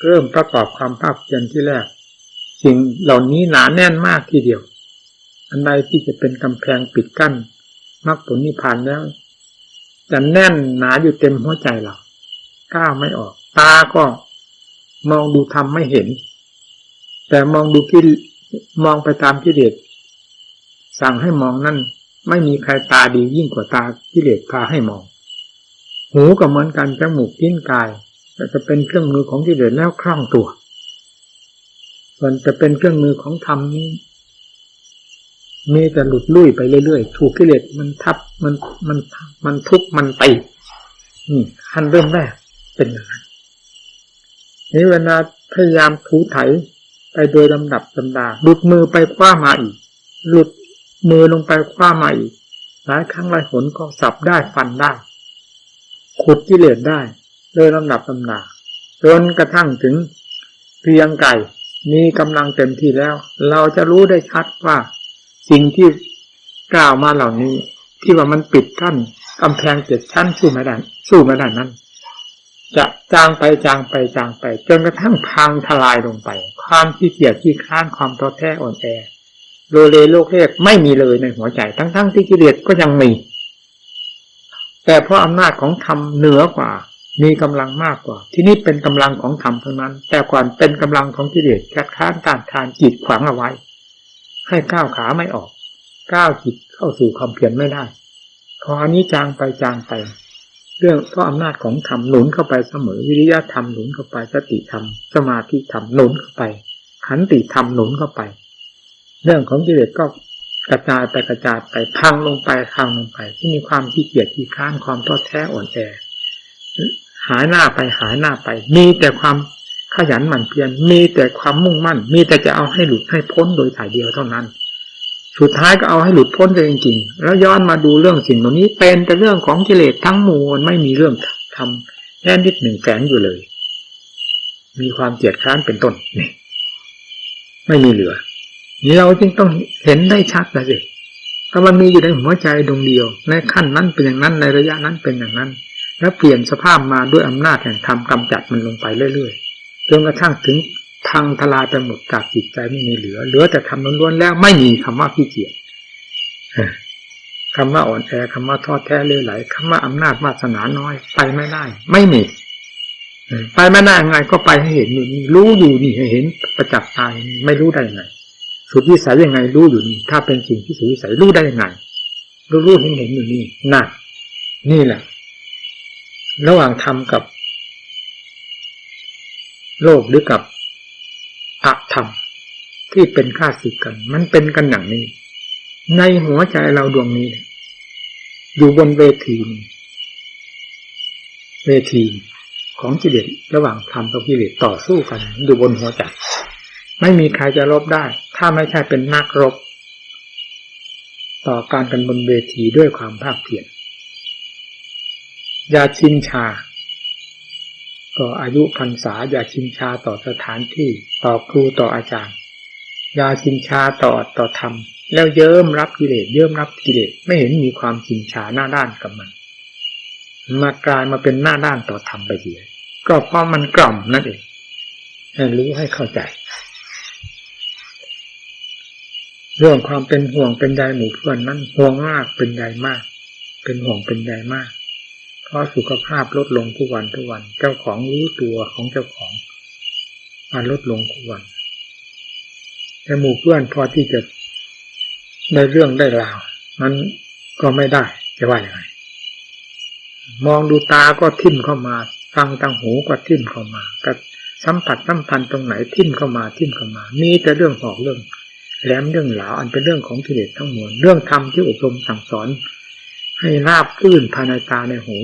เริ่มประกอบความภาคเพียรที่แรกสิ่งเหล่านี้หนาแน่นมากทีเดียวอันใดที่จะเป็นกำแพงปิดกั้นมรรคผลนิพพานแล้วจะแน่นหนาอยู่เต็มหัวใจเราก้าวไม่ออกตาก็มองดูธรรมไม่เห็นแต่มองไปตามกิเลสสั่งให้มองนั่นไม่มีใครตาดียิ่งกว่าตากิเลสพาให้มองหูก็เหมือนกันจมูกลิ้นกายแต่จะเป็นเครื่องมือของกิเลสแล้วคล่องตัวส่วนจะเป็นเครื่องมือของธรรมนี้มีแต่หลุดลุ่ยไปเรื่อยๆถูกกิเลสมันทับมันทุบมันตีนี่ขั้นเริ่มแรกเป็นอย่างนั้นนี่เวลาพยายามถูไถไปโดยลำดับลำดาหลุดมือไปคว้ามาอีกหลุดมือลงไปคว้ามาอีกหลายครั้งหลายหนก็สับได้ฟันได้ขุดกิเลสได้โดยลำดับลำดาจนกระทั่งถึงเพียงไก่มีกำลังเต็มที่แล้วเราจะรู้ได้ชัดว่าสิ่งที่ กล่าวมาเหล่านี้ที่ว่ามันปิดกั้นกำแพง7 ชั้นสู้ไม่ได้นั้นจะจางไปจจนกระทั่งพังทลายลงไปความขี้เกียจขี้คร้านความท้อแท้อ่อนแอโลเลโลกเลกไม่มีเลยในหัวใจทั้งที่กิเลสก็ยังมีแต่เพราะอำนาจของธรรมเหนือกว่ามีกำลังมากกว่าที่นี่เป็นกำลังของธรรมเท่านั้นแต่ก่อนเป็นกำลังของกิเลสคัดค้านต้านทานจิตขวางเอาไว้ให้ก้าวขาไม่ออกก้าวจิตเข้าสู่ความเพียรไม่ได้พออันนี้จางไปเรื่องเพราะอำนาจของธรรมหนุนเข้าไปเสมอวิริยะธรรมหนุนเข้าไปสติธรรมสมาธิธรรมหนุนเข้าไปขันติธรรมหนุนเข้าไปเรื่องของกิเลสก็กระจายไปพังลงไปที่มีความขี้เกียจขี้คร้านความท้อแท้อ่อนแอหายหน้าไปมีแต่ความขยันหมั่นเพียรมีแต่ความมุ่งมั่นมีแต่จะเอาให้หลุดให้พ้นโดยถ่ายเดียวเท่านั้นสุดท้ายก็เอาให้หลุดพ้นไปจริงๆแล้วย้อนมาดูเรื่องสิ่งเหล่านี้เป็นแต่เรื่องของกิเลสทั้งมวลไม่มีเรื่องทำแค่นิดหนึ่งแฝงอยู่เลยมีความเกียจคร้านเป็นต้นนี่ไม่มีเหลือนี่เราจึงต้องเห็นได้ชัดนะสิถ้ามันมีอยู่ในหัวใจดวงเดียวในขั้นนั้นเป็นอย่างนั้นในระยะนั้นเป็นอย่างนั้นแล้วเปลี่ยนสภาพมาด้วยอำนาจแห่งธรรมกำจัดมันลงไปเรื่อยๆจนกระทั่งถึงพังทลายไปหมดจากจิตใจไม่มีเหลือแต่ทำล้วนๆแล้วไม่มีคำว่าขี้เกียจคำว่าอ่อนแอคำว่าท้อแท้เลื่อยไหลคำว่าอำนาจวาสนาน้อยไปไม่ได้ไม่มีไปไม่ได้ไงก็ไปให้เห็นอยู่นี่รู้อยู่นี่ให้เห็นประจักษ์ตายไม่รู้ได้ไงสุดวิสัยยังไงรู้อยู่นี่ถ้าเป็นสิ่งที่สุดวิสัยรู้ได้ยังไงรู้เห็นอยู่นี่นี่แหละระหว่างธรรมกับโลกหรือกับอธรรมที่เป็นข้าศึกกันมันเป็นกันอย่างนี้ในหัวใจเราดวงนี้อยู่บนเวทีของกิเลสระหว่างธรรมกับกิเลสต่อสู้กันอยู่บนหัวใจไม่มีใครจะรบได้ถ้าไม่ใช่เป็นนักรบต่อการกันบนเวทีด้วยความภาคเพียรอย่าชินชาต่ออายุพรรษาอย่าชินชาต่อสถานที่ต่อครูต่ออาจารย์อย่าชินชาต่อธรรมแล้วเยิ้มรับกิเลสไม่เห็นมีความชินชาหน้าด้านกับมันมากลายมาเป็นหน้าด้านต่อธรรมไปเสียก็เพราะมันกล่อมนั่นเองให้รู้ให้เข้าใจเรื่องความเป็นห่วงเป็นใยหมู่เพื่อนนั้นห่วงมากเป็นใยมากเป็นห่วงเป็นใยมากเพราะสุขภาพลดลงทุกวันเจ้าของรู้ตัวของเจ้าของมันลดลงทุกวันแต่หมู่เพื่อนพอที่จะได้เรื่องได้ราวนั้นก็ไม่ได้จะว่าอย่างไรมองดูตาก็ทิ่มเข้ามาฟังทางหูก็ทิ่มเข้ามาก็สัมผัสสัมพันธ์ตรงไหนทิ่มเข้ามามีแต่เรื่องหอกเรื่องแหลมเรื่องหลาวอันเป็นเรื่องของกิเลสทั้งมวลเรื่องธรรมที่อบรมสั่งสอนให้ราบรื่นภายในตาในหู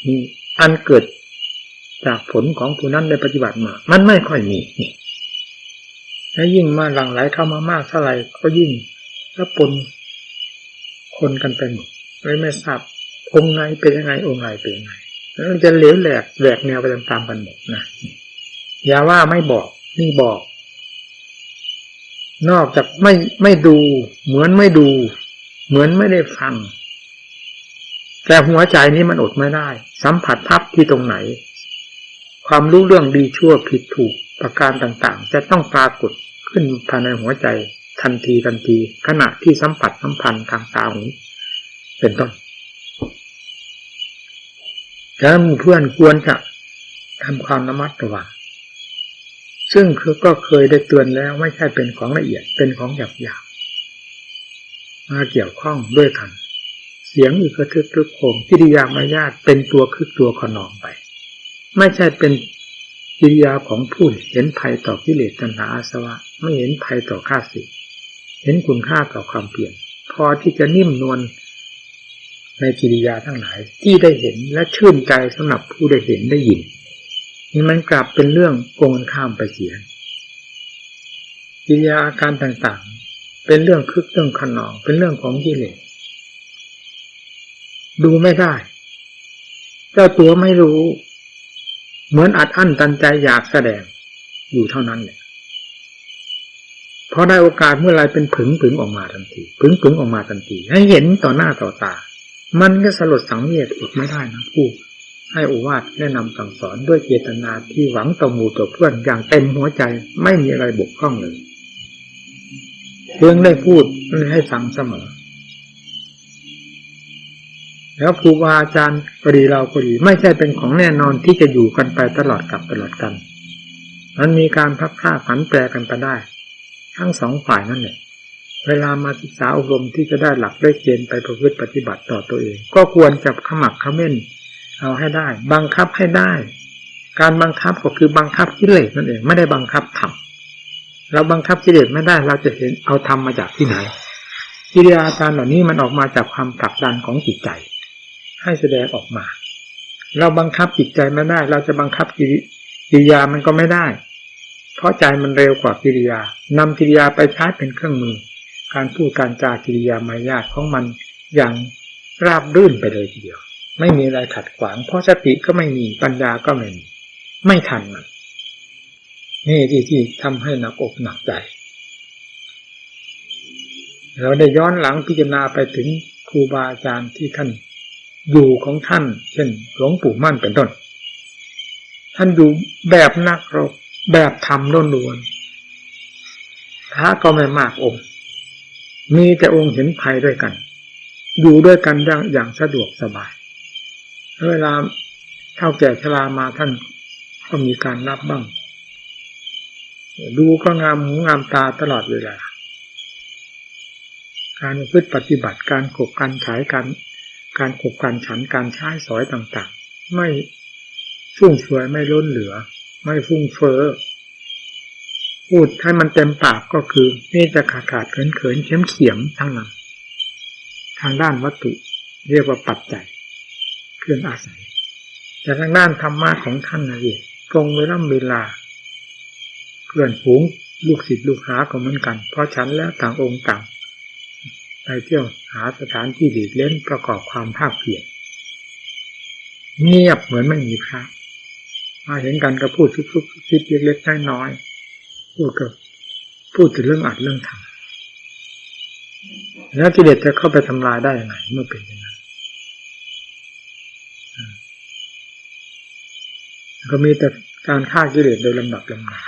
นี่อันเกิดจากผลของผู้นั้นได้ปฏิบัติมามันไม่ค่อยมีนี่และยิ่งมาหลั่งไหลเข้ามามากเท่าไหร่ก็ยิ่งแล้วปนคนกันไปหมดไม่ทราบองค์ไหนเป็นยังไงองค์ไหนเป็นยังไงแล้วจะเหลวแหลกแนวไปตามๆกันหมดนะอย่าว่าไม่บอกนี่บอกนอกจากไม่ดูเหมือนไม่ดูเหมือนไม่ได้ฟังแต่หัวใจนี้มันอดไม่ได้สัมผัสพับที่ตรงไหนความรู้เรื่องดีชั่วผิดถูกประการต่างๆจะต้องปรากฏขึ้นภายในหัวใจทันทีขณะที่สัมผัสสัมพันธ์ทางตาหูเป็นต้นแล้วเพื่อนควรจะทำความระมัดระวังซึ่งก็เคยได้เตือนแล้วไม่ใช่เป็นของละเอียดเป็นของหยาบๆมาเกี่ยวข้องด้วยกันเสียงอึกระทึกครึกโครมกิริยามารยาทเป็นตัวคึกตัวขนองไปไม่ใช่เป็นกิริยาของผู้เห็นภัยต่อกิเลสตัณหาอาสวะไม่เห็นภัยต่อข้าศึกเห็นคุณค่าต่อความเพียรพอที่จะนิ่มนวลในกิริยาทั้งหลายที่ได้เห็นและชื่นใจสำหรับผู้ได้เห็นได้ยินนี่มันกลับเป็นเรื่องโกงข้ามไปเสียกิริยาอาการต่างๆเป็นเรื่องคึกเรื่องขนองเป็นเรื่องของกิเลสดูไม่ได้เจ้าตัวไม่รู้เหมือนอัดอั้นตันใจอยากแสดงอยู่เท่านั้นแหละ พอได้โอกาสเมื่อไรเป็นผึ่งออกมาทันทีผึ่งออกมาทันทีให้เห็นต่อหน้าต่อตามันก็สลดสังเวชอดไม่ได้นะผู้ให้โอวาทแนะนำสั่งสอนด้วยเจตนาที่หวังต่อหมู่ต่อเพื่อนอย่างเต็มหัวใจไม่มีอะไรบกพร่องเลยเพียงได้พูดให้ฟังเสมอแล้วครูบาอาจารย์ก็ดีเราก็ดีไม่ใช่เป็นของแน่นอนที่จะอยู่กันไปตลอดกับตลอดกันมันมีการพักผ้าผันแปรกันไปได้ทั้งสองฝ่ายนั่นแหละเวลามาศึกษาอบรมที่จะได้หลักได้เกณฑ์ไปประพฤติปฏิบัติต่อตัวเองก็ควรจะขมักเขม้นเอาให้ได้บังคับให้ได้การบังคับก็คือบังคับกิเลสนั่นเองไม่ได้บังคับธรรมเราบังคับกิเลสไม่ได้เราจะเห็นเอาธรรมมาจากที่ไหนกิริยาอาการเหล่านี้มันออกมาจากความผลักดันของจิตใจให้แสดงออกมาเราบังคับจิตใจไม่ได้เราจะบังคับกิริยามันก็ไม่ได้เพราะใจมันเร็วกว่ากิริยานำกิริยาไปใช้เป็นเครื่องมือการพูดการจากิริยามารยาทของมันอย่างราบรื่นไปเลยทีเดียวไม่มีอะไรขัดขวางเพราะสติก็ไม่มีปัญญาก็ไม่มีไม่ทันมันนี่ที่ทำให้หนักอกหนักใจเราได้ย้อนหลังพิจารณาไปถึงครูบาอาจารย์ที่ท่านอยู่ของท่านเช่นหลวงปู่มั่นเป็นต้นท่านอยู่แบบนักรบแบบธรรมล้วนๆพระก็ไม่มากองค์มีแต่องค์เห็นภัยด้วยกันอยู่ด้วยกันอย่างสะดวกสบายเวลาเฒ่าแก่ชรามาท่านก็มีการรับบ้างดูก็งามหูงามตาตลอดเวลาการประพฤติปฏิบัติการขบการฉายการขบการฉันการใช้สอยต่างๆไม่ฟุ่มเฟือยไม่ล้นเหลือไม่ฟุ้งเฟ้อพูดให้มันเต็มปากก็คือนี่จะขาดเขินเขียมทั้งนั้นทางด้านวัตถุเรียกว่าปัจจัยเครื่องอาศัยแต่ทางด้านธรรมะของท่านนะเองตรงเวลาเพื่อนฝูงลูกศิษย์ลูกหาก็เหมือนกันเพราะฉันแล้วต่างองค์ต่างไปเที่ยวหาสถานที่หลีกเล่นประกอบความภาคเพียรเงียบเหมือนไม่มีพระมาเห็นกันก็พูดซุบๆซิบเล็กๆน้อยๆพูดถึงเรื่องอัดเรื่องทำแล้วกิเลสจะเข้าไปทำลายได้ยังไงเมื่อเป็นอย่างนั้นก็มีแต่การฆ่ากิเลสโดยลำดับลำดา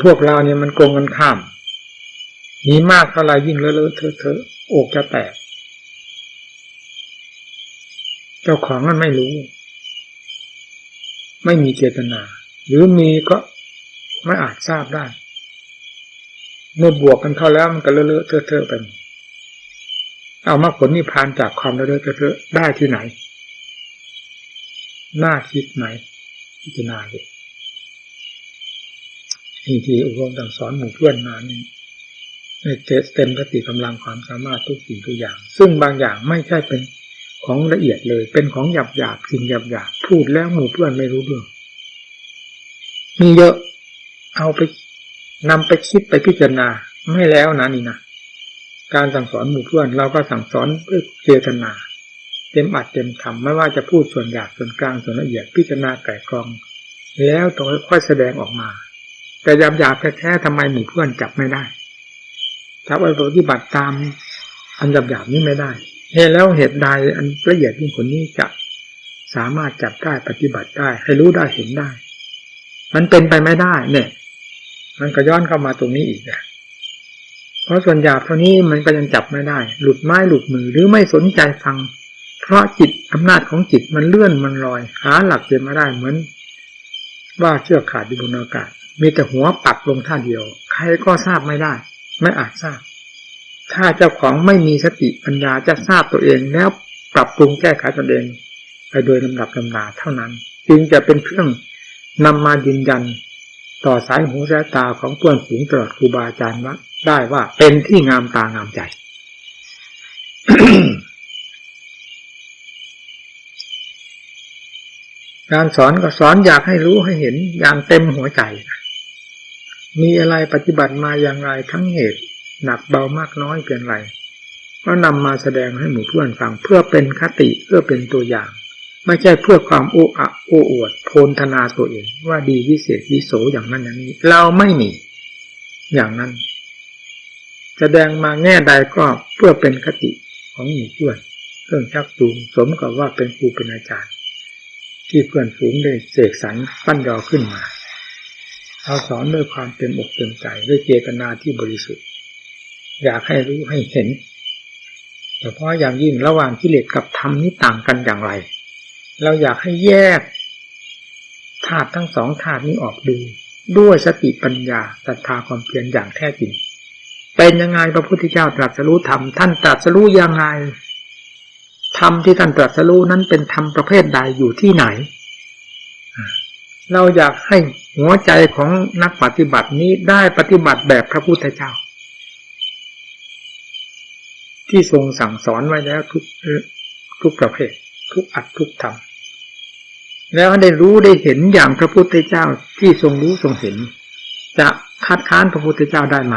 พวกเราเนี่ยมันโกงกันข้ามมีมากเท่าไรยิ่งเลอะเทอะอกจะแตกเจ้าของมันไม่รู้ไม่มีเจตนาหรือมีก็ไม่อาจทราบได้เมื่อบวกกันเข้าแล้วมันก็เลอะเทอะไปเอามรรคผลนิพพานจากความเลอะเทอะได้ที่ไหนน่าคิดไหมพิจารณาดิที่อบรมสั่งสอนหมู่เพื่อนมานี่เต็มสติกำลังความสามารถทุกสิ่งทุกอย่างซึ่งบางอย่างไม่ใช่เป็นของละเอียดเลยเป็นของหยาบสิ่งหยาบพูดแล้วหมู่เพื่อนไม่รู้เรื่องมีเยอะเอาไปนำไปคิดไปพิจารณาไม่แล้วนะนี่นะการสั่งสอนหมู่เพื่อนเราก็สั่งสอนด้วยเจตนาเต็มอัดเต็มทำไม่ว่าจะพูดส่วนหยาบส่วนกลางส่วนละเอียดพิจารณาไก่กรองแล้วต้องค่อยแสดงออกมาแต่หยาบแท้ๆทำไมหมู่เพื่อนจับไม่ได้ถ้าไปปฏิบัติตามอันหยาบนี้ไม่ได้เหตุแล้วเหตุใดอันละเอียดยิ่งคนนี้จะสามารถจับได้ปฏิบัติได้ให้รู้ได้เห็นได้มันเป็นไปไม่ได้เนี่ยมันก็ย้อนเข้ามาตรงนี้อีกนะเพราะส่วนหยาบเท่านี้มันก็ยังจับไม่ได้หลุดไม้หลุดมือหรือไม่สนใจฟังเพราะจิตอำนาจของจิตมันเลื่อนมันลอยหาหลักเกณฑ์ไม่ได้เหมือนว่าเชือกขาดอยู่บนอากาศมีแต่หัวปักลงท่าเดียวใครก็ทราบไม่ได้ไม่อาจทราบถ้าเจ้าของไม่มีสติปัญญาจะทราบตัวเองแล้วปรับปรุงแก้ไขตัวเองไปโดยลำดับลำดาเท่านั้นจึงจะเป็นเครื่องนำมายืนยันต่อสายหูสายตาของเพื่อนฝูงตลอดครูบาอาจารย์ว่าได้ว่าเป็นที่งามตางามใจ การสอนก็สอนอยากให้รู้ให้เห็นอย่างเต็มหัวใจมีอะไรปฏิบัติมาอย่างไรทั้งเหตุหนักเบามากน้อยเพียงไรก็นำมาแสดงให้หมู่เพื่อนฟังเพื่อเป็นคติเพื่อเป็นตัวอย่าง ไม่ใช่เพื่อความโอ้อะโอ้อวดโพลธนาตัวเองว่าดีวิเศษวิโสอย่างนั้นอย่างนี้เราไม่มีอย่างนั้นแสดงมาแง่ใดก็เพื่อเป็นคติของหมู่เพื่อนเครื่องชักจูงสมกับว่าเป็นครูเป็นอาจารย์ที่เพื่อนฝูงได้เสกสรรปั้นยอขึ้นมาเราสอนด้วยความเต็มอกเต็มใจด้วยเจตนาที่บริสุทธิ์อยากให้รู้ให้เห็นแต่เพราะอย่างยิ่งระหว่างกิเลสกับธรรมนี้ต่างกันอย่างไรเราอยากให้แยกธาตุทั้งสองธาตุนี้ออกดูด้วยสติปัญญาศรัทธาความเพียรอย่างแท้จริงเป็นยังไงพระพุทธเจ้าตรัสรู้ธรรมท่านตรัสรู้ยังไงธรรมที่ท่านตรัสรู้นั้นเป็นธรรมประเภทใดอยู่ที่ไหนเราอยากให้หัวใจของนักปฏิบัตินี้ได้ปฏิบัติแบบพระพุทธเจ้าที่ทรงสั่งสอนไว้แล้วทุกประเภททุกอัตทุกธรรมแล้วได้รู้ได้เห็นอย่างพระพุทธเจ้าที่ทรงรู้ทรงเห็นจะคัดค้านพระพุทธเจ้าได้ไหม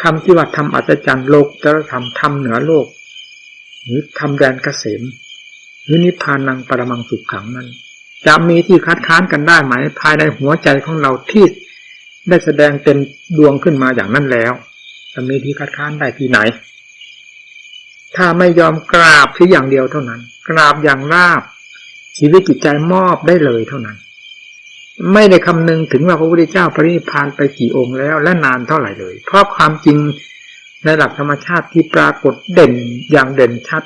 คำที่ว่าทำอัศจรรย์โลกจรธรรมทำเหนือโลกหรือทำแดนเกษมหรือนิพพานังปรมังสุขขังนั้นจะมีที่คัดค้านกันได้ไหมภายในหัวใจของเราที่ได้แสดงเต็มดวงขึ้นมาอย่างนั้นแล้วจะมีที่คัดค้านได้ที่ไหนถ้าไม่ยอมกราบเพียงอย่างเดียวเท่านั้นกราบอย่างราบชีวิตจิตใจมอบได้เลยเท่านั้นไม่ได้คำนึงถึงว่าพระพุทธเจ้าปรินิพพานไปกี่องค์แล้วและนานเท่าไหร่เลยเพราะความจริงในหลักธรรมชาติที่ปรากฏเด่นอย่างเด่นชัด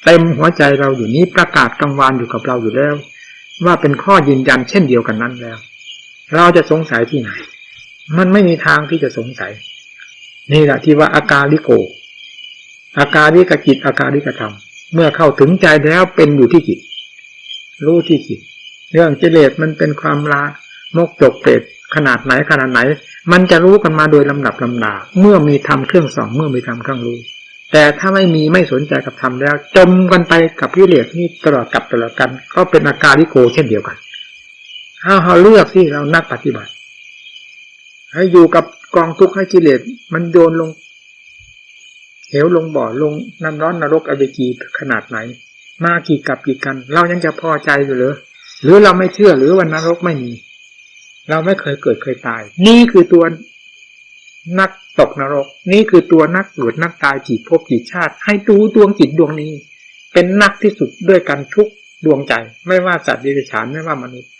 เต็มหัวใจเราอยู่นี้ประกาศกลางวานอยู่กับเราอยู่แล้วว่าเป็นข้อยืนยันเช่นเดียวกันนั้นแล้วเราจะสงสัยที่ไหนมันไม่มีทางที่จะสงสัยนี่แหละที่ว่าอากาลิโกอาการลิกจิตอาการลิกธรรมเมื่อเข้าถึงใจแล้วเป็นอยู่ที่จิตรู้ที่จิตเรื่องกิเลสมันเป็นความลามกจกเปรตขนาดไหนมันจะรู้กันมาโดยลำดับลำดาเมื่อมีธรรมเครื่องส่องเมื่อมีธรรมเครื่องรู้แต่ถ้าไม่มีไม่สนใจกับธรรมแล้วจมกันไปกับกิเลสนี่ตลอดกับตลอดกันก็เป็นอาการลิโกเช่นเดียวกันเราเลือกที่เรานักปฏิบัติให้อยู่กับกองทุกข์ให้กิเลสมันโยนลงเหวลงบ่อลงน้ำร้อนนรกอเวจีขนาดไหนมากี่กับกี่กันเรายังจะพอใจอยู่หรือเราไม่เชื่อหรือว่านรกไม่มีเราไม่เคยเกิดเคยตายนี่คือตัวนักตกนรกนี่คือตัวนักเกิดนักตายกี่ภพกี่ชาติให้ดูดวงจิตดวงนี้เป็นนักที่สุดด้วยกันทุกดวงใจไม่ว่าสัตว์เดรัจฉานไม่ว่ามนุษย์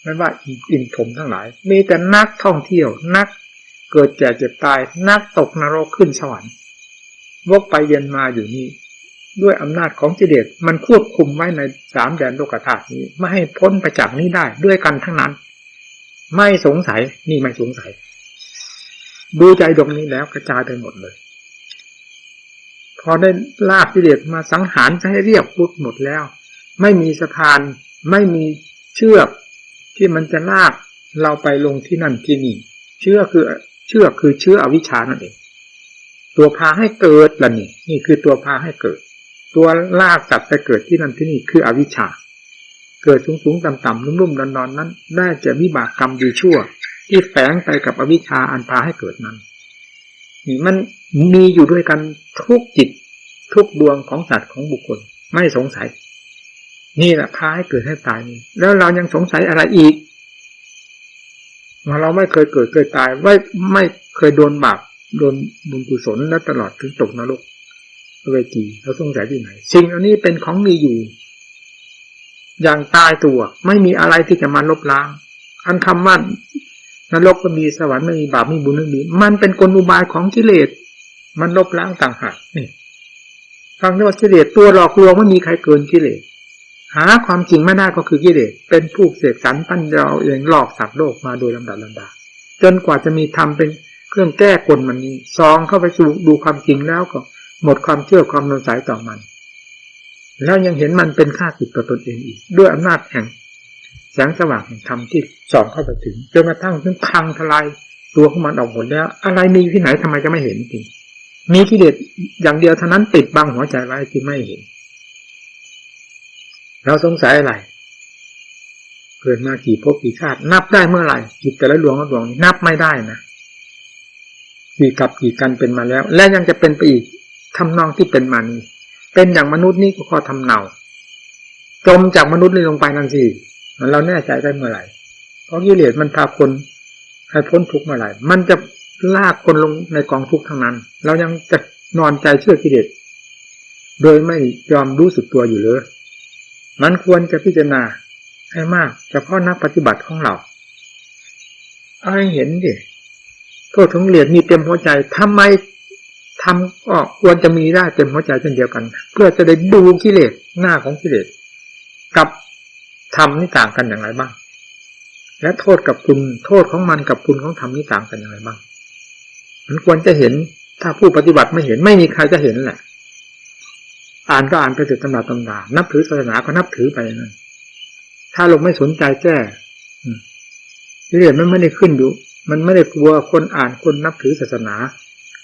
ไม่ว่าอินทร์ทั้งหลายมีแต่นักท่องเที่ยวนักเกิดแก่เจ็บตายนักตกนรกขึ้นสวรรค์วกไปเย็นมาอยู่นี่ด้วยอำนาจของกิเลสมันควบคุมไว้ในสามแดนโลกธาตุนี้ไม่ให้พ้นไปจากนี้ได้ด้วยกันทั้งนั้นไม่สงสัยนี่ไม่สงสัยดูใจดวงนี้แล้วกระจายไปหมดเลยพอได้ลากกิเลสมาสังหารจะให้เรียบพุทธหมดแล้วไม่มีสะพานไม่มีเชือกที่มันจะลากเราไปลงที่นั่นที่นี่เชือกคือเชื้ออวิชชานั่นเองตัวพาให้เกิดล่ะนี่คือตัวพาให้เกิดตัวลากสัตว์ไปเกิดที่นั่นที่นี่คืออวิชชาเกิดสูงๆต่ำๆนุ่มๆนอนๆนั้นได้จะวิบากกรรมดีชั่วที่แฝงไปกับอวิชชาอันพาให้เกิดนั้นนี่มันมีอยู่ด้วยกันทุกจิตทุกดวงของสัตว์ของบุคคลไม่สงสัยนี่แหละพาให้เกิดให้ตายนี่แล้วเรายังสงสัยอะไรอีกว่าเราไม่เคยเกิดเคยตายไม่เคยโดนบาปโดนบุญกุศลและตลอดถึงตกนรกเวจีเราสงสัยที่ไหนสิ่งอันนี้เป็นของมีอยู่อย่างตายตัวไม่มีอะไรที่จะมาลบล้างอันคำว่านรกก็มีสวรรค์ไม่มีบาปไม่มีบุญไม่มีมันเป็นกลอุบายของกิเลสมันลบล้างต่างหากนี่ฟังได้ว่ากิเลสตัวหลอกลวงไม่มีใครเกินกิเลสหาความจริงไม่ได้ก็คือกิเลสเป็นผู้เสกสรรปั้นยอเองหลอกสัตว์โลกมาโดยลำดับลำดาจนกว่าจะมีธรรมเป็นเครื่องแก้กลมันนี้ซองเข้าไปสู่ดูความจริงแล้วก็หมดความเชื่อความสงสัยต่อมันแล้วยังเห็นมันเป็นค่าศึกต่อตนเองอีกด้วยอำนาจแห่งแสงสว่างแห่งธรรมที่ส่องเข้าไปถึงจนกระทั่งถึงพังทลายตัวของมันออกหมดแล้วอะไรมีที่ไหนทำไมจะไม่เห็นจริงมีกิเลสอย่างเดียวเท่านั้นปิดบังหัวใจไว้ที่ไม่เห็นเราสงสัยอะไรเกิดมากี่ภพกี่ชาตินับได้เมื่อไหร่จิตแต่ละดวงนับไม่ได้นะกี่กับกี่กันเป็นมาแล้วและยังจะเป็นไปอีกทำนองที่เป็นมานี้เป็นอย่างมนุษย์นี่ก็ข้อทำเนา จมจากมนุษย์เลยลงไปนั่นสิมันเราแน่ใจได้เมื่อไหร่เพราะกิเลสมันพาคนให้พ้นทุกข์เมื่อไหร่มันจะลากคนลงในกองทุกข์ทั้งนั้นเรายังจะนอนใจเชื่อกิเลสโดยไม่ยอมรู้สึกตัวอยู่เลยมันควรจะพิจารณาให้มากเฉพาะนักปฏิบัติของเราเอาให้เห็นดิโทษของกิเลสมีเต็มหัวใจทำไมทำก็ควรจะมีได้เต็มหัวใจเช่นเดียวกันเพื่อจะได้ดูกิเลสหน้าของกิเลสกับธรรมนี่ต่างกันอย่างไรบ้างและโทษกับคุณโทษของมันกับคุณของธรรมนี่ต่างกันอย่างไรบ้างมันควรจะเห็นถ้าผู้ปฏิบัติไม่เห็นไม่มีใครจะเห็นแหละอ่านก็อ่านไปเสร็จตำราตำรานับถือศาสนาก็นับถือไปนั่นถ้าเราไม่สนใจแก้กิเลสมันไม่ได้ขึ้นอยู่มันไม่ได้กลัวคนอ่านคนนับถือศาสนา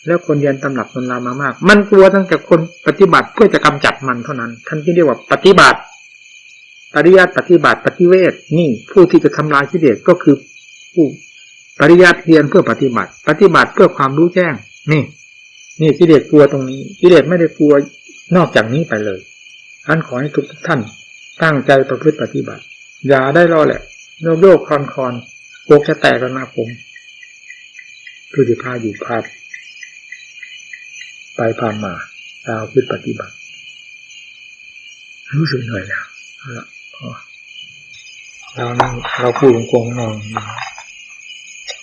แล้วคนเรียนตำรับตำรามามากมันกลัวตั้งแต่คนปฏิบัติเพื่อจะกำจัดมันเท่านั้นท่านที่เรียกว่าปฏิบัติปริยัติปฏิบัติปฏิเวทนี่ผู้ที่จะทำลายกิเลสก็คือผู้ปริยัติเรียนเพื่อปฏิบัติปฏิบัติเพื่อความรู้แจ้งนี่กิเลสกลัวตรงนี้กิเลสไม่ได้กลัวนอกจากนี้ไปเลยท่านขอให้ทุกท่านตั้งใจประพฤติปฏิบัติอย่าได้รอแหละโยกคอนโกกจะแตกกันมาผมคือจะพาอยู่พาไปพามาเราพฤติปฏิบัติรู้สึกเหนื่อยแล้วเราพูดโกงๆนอน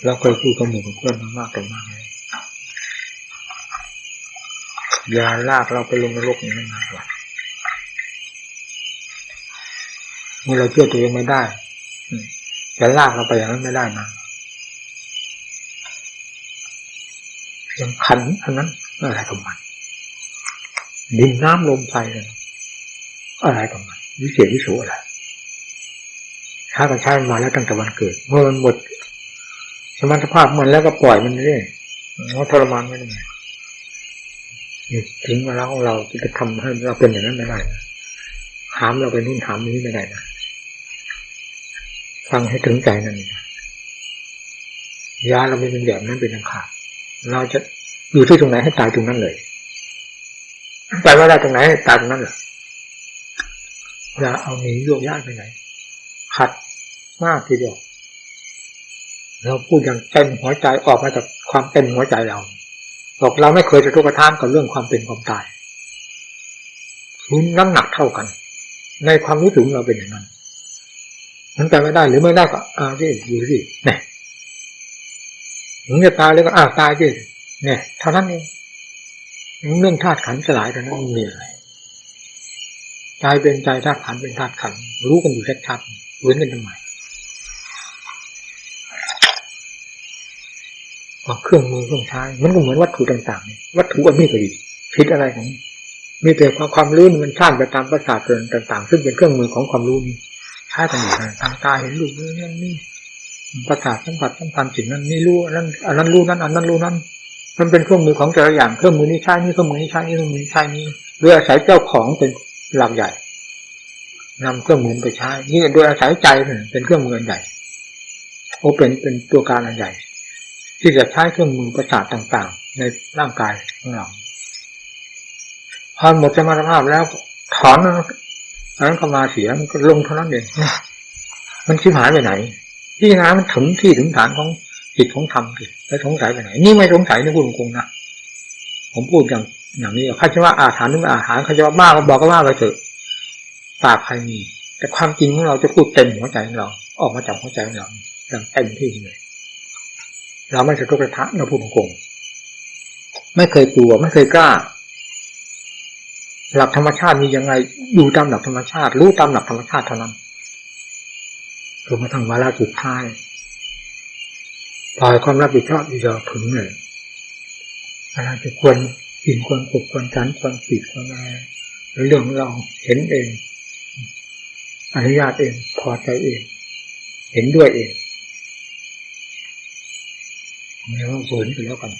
เราเคยพูดกับหมู่กับเพื่อนมากๆเลยอย่าลากเราไปลงนรกอย่างนั้นนะเมื่อเราเชื่อตัวเองไม่ได้จะลากเราไปอย่างนั้นไม่ได้นะยังขันอันนั้นอะไรกับมันดินน้ำลมไฟอะไรกับมันวิเศษวิโสอะไรถ้ากันใช้มาแล้วตั้งแต่วันเกิดเมื่อมันหมดสมรรถภาพมันแล้วก็ปล่อยมันเรื่อยทรมานไม่ได้ถึงเวลาของเราจะทำให้เราเป็นอย่างนั้นไม่ได้นะถามเราไปนู่นถามนี้ไม่ได้นะฟังให้ถึงใจนั่นนะยาเราไม่เป็นแบบนั้นเป็นอันขาดเราจะอยู่ที่ตรงไหนให้ตายตรงนั้นเลยไปว่าได้ตรงไหนให้ตายตรงนั้นเลยอย่าเอาหนีโยกย้ายไปไหนขัดมากทีเดียวเราพูดอย่างเต็มหัวใจออกมาจากความเต็มหัวใจเราบอกเราไม่เคยจะทุกข์ทานกับเรื่องความเป็นความตายคุณน้ำหนักเท่ากันในความรู้สึกเราเป็นอย่างนั้นมันไปไม่ได้หรือไม่ได้ก็ที่อยู่ที่เนี่ยมึงจะตายแล้วก็ตายที่เนี่ยเท่านั้นเองเรื่องธาตุขันธ์สลายเท่านั้นมีอะไรใจเป็นใจธาตุขันธ์เป็นธาตุขันธ์รู้กันอยู่ชัดๆเว้นกันทำไมเครื่องมือเครื่องใช้มันก็เหมือนวัตถุต่างๆวัตถุอันนี้ก็ดีคิดอะไรของมีแต่ความรู้มันสร้างไปตามประสาทต่างๆซึ่งเป็นเครื่องมือของความรู้นี้ใช้กันอยู่ทางตาเห็นรูปนั่นนี่ประสาทสัมผัสสัมพันธ์สิ่งนั้นนี่รู้อันนั้นรู้นั้นอันนั้นรู้นั้นมันเป็นเครื่องมือของแต่ละอย่างเครื่องมือนี้ใช้นี่เครื่องมือนี้ใช้นี่เครื่องมือนี้ใช้นี่โดยอาศัยเจ้าของเป็นหลักใหญ่นำเครื่องมือไปใช้นี่โดยอาศัยใจเป็นเครื่องมือใหญ่โอเป็นตัวการอันใหญ่ที่จะใช้เครื่องมือประสาทต่างๆในร่างกายของเราพอหมดสมรรถภาพแล้วถอนนั้นเข้ามาเสียมันก็ลงเท่านั้นเองมันชิบหายไปไหนที่น้ำมันถึงที่ถึงฐานของจิตของธรรมสิแล้วสงสัยไปไหนนี่ไม่สงสัยนะพูดตรงๆนะผมพูดอย่างนี้ใครจะว่าอาถรรพ์หรือไม่อาถรรพ์ใครจะว่าบ้าก็บอกก็ว่าไปเถอะปากใครมีแต่ความจริงของเราจะพูดเต็มหัวใจของเราออกมาจากหัวใจของเราอย่างเต็มที่เลยเราไม่สะทกสะท้านเราพูดตรงๆไม่เคยกลัวไม่เคยกล้าหลักธรรมชาติมียังไงอยู่ตามหลักธรรมชาติรู้ตามหลักธรรมชาติเท่านั้นจนมาถึงวาระสุดท้ายปล่อยความรับผิดชอบอยู่จะถึงเลยอะไรจะควรกินควรปลุกควรฉันควรปิดควรอะไรเรื่องเราเห็นเองอนุญาตเองพอใจเองเห็นด้วยเองไม่ว่าฝืนไปแล้วกัน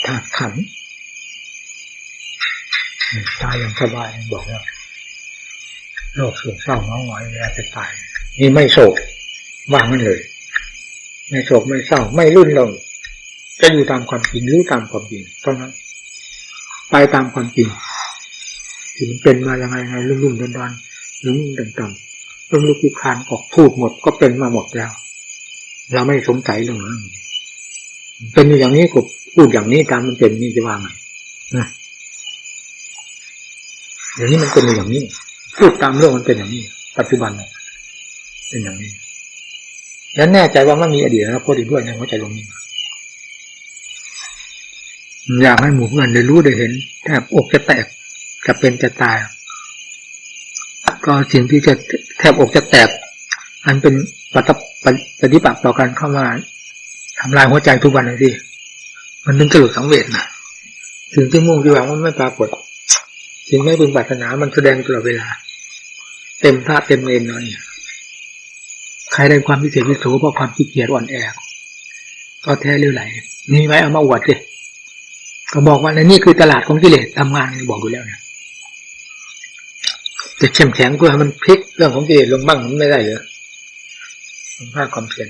ธาตุขันธ์ตายอย่างสบายบอกว่าโรคโศกเศร้าเงาหงอยเวลาจะตายนี่ไม่โศกว่างนั่นเลยไม่โศกไม่เศร้าไม่ลื่นลงจะอยู่ตามความจริงรู้ตามความจริงเท่านั้นไปตามความจริง ที่มันเป็นมายังไงลุ่มๆดอนๆลุ่มต่ำๆลุ่มลุกคุกคานออกพูดหมดก็เป็นมาหมดแล้วเราไม่สงสัยเรื่องนั้นเป็นอย่างนี้ก็พูดอย่างนี้ตามมันเป็นนี่จะว่าไงนะอย่างนี้มันเป็นอย่างนี้พูดตามเรื่องมันเป็นอย่างนี้ปัจจุบันเป็นอย่างนี้แล้วแน่ใจว่ามันมีอดีตแล้วพูดอีกด้วยในหัวใจลงนี้อยากให้หมู่เพื่อนได้รู้ได้เห็นแทบอกจะแตกจะเป็นจะตายก็สิ่งที่จะแทบอกจะแตกมันเป็นปฏิบัติต่อกันเข้ามาทำลายหัวใจทุกวันเลยที่มันเป็นกระหลุดสังเวชนะสิ่งที่มุ่งที่หวังมันไม่ปรากฏสิ่งไม่พึงปรารถนามันแสดงตลอดเวลาเต็มท่าเต็มเอ็นเลยใครได้ความพิเศษวิโสเพราะความขี้เกียจอ่อนแอก็แท้เรื่อยไหลมีไหมเอามาอวดสิก็บอกว่าในนี่คือตลาดของกิเลสทำงานบอกดูแล้วเนี่ยจะเข้มแข็งเพื่อให้มันพลิกเรื่องของกิเลสลงบ้างมันไม่ได้เลยมันพลาดความเพียร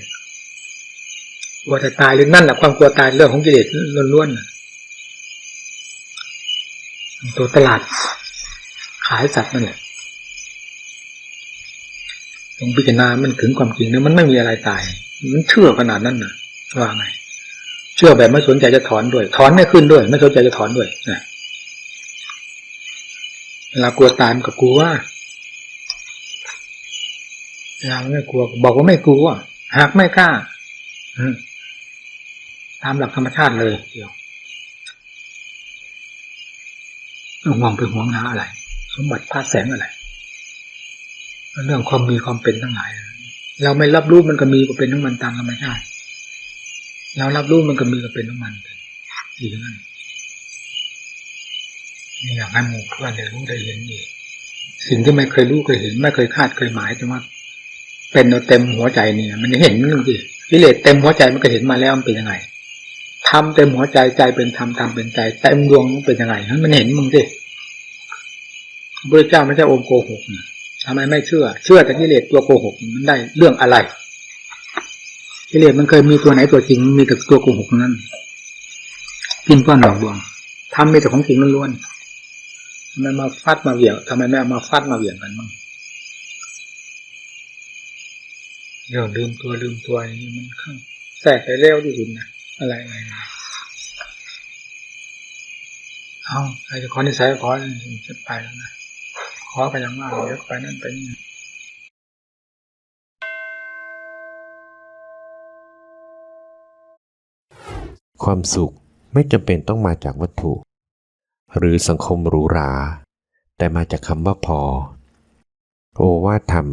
กลัวจะตายหรือนั่นแหละความกลัวตายเรื่องของกิเลสล้วนๆตัวตลาดขายสัตว์นั่นแหละตรงพิจารณามันถึงความจริงเนี่ยมันไม่มีอะไรตายมันเชื่อขนาดนั้นน่ะว่าไงเชื่อแบบไม่สนใจจะถอนด้วยถอนไม่ขึ้นด้วยไม่สนใจจะถอนด้วยนะเวลากลัวตายมันก็กลัวเวลาไม่กลัวบอกว่าไม่กลัวหากไม่กล้าตามหลักธรรมชาติเลยเดียวต้องมองไปห่วงหาอะไรสมบัติพาแสงอะไรเรื่องความมีความเป็นทั้งหลายเราไม่รับรู้มันก็มีก็เป็นทั้งมันตามธรรมชาติเรารับรู้มันก็มีก็เป็นทั้งมันอีกนั่นนี่อยากให้หมู่เพื่อนได้รู้ได้เห็นอีกสิ่งที่ไม่เคยรู้เคยเห็นไม่เคยคาดเคยหมายแต่ว่าเป็นเต็มหัวใจเนี่ยมันเห็นนึงสิกิเลสเต็มหัวใจมันก็เห็นมาแล้วมันเป็นยังไงธรรมเต็มหัวใจใจเป็นธรรมธรรมเป็นใจเต็มดวงมันเป็นยังไงมันเห็นมึงสิพระเจ้าไม่ใช่องค์โกหกทำไมไม่เชื่อแต่กิเลสตัวโกหกมันได้เรื่องอะไรกิเลสมันเคยมีตัวไหนตัวจริงมีแต่ตัวโกหกนั้นกินก้อนหลอกลวงทำมีแต่ของจริงล้วนๆทำไมมาฟัดมาเหวี่ยงทำไมไม่มาฟัดมาเหวี่ยงกันบ้างเรื่องลืมตัวนี่มันข้างแทรกไปเร็วที่สุดนะอะไรเอาใครจะขอนิสัยขอจะไปแล้วนะขอไปยังว่าเดี๋ยวไปนั่นไปนี่ความสุขไม่จำเป็นต้องมาจากวัตถุหรือสังคมหรูหราแต่มาจากคำว่าพอโอวาทธรรม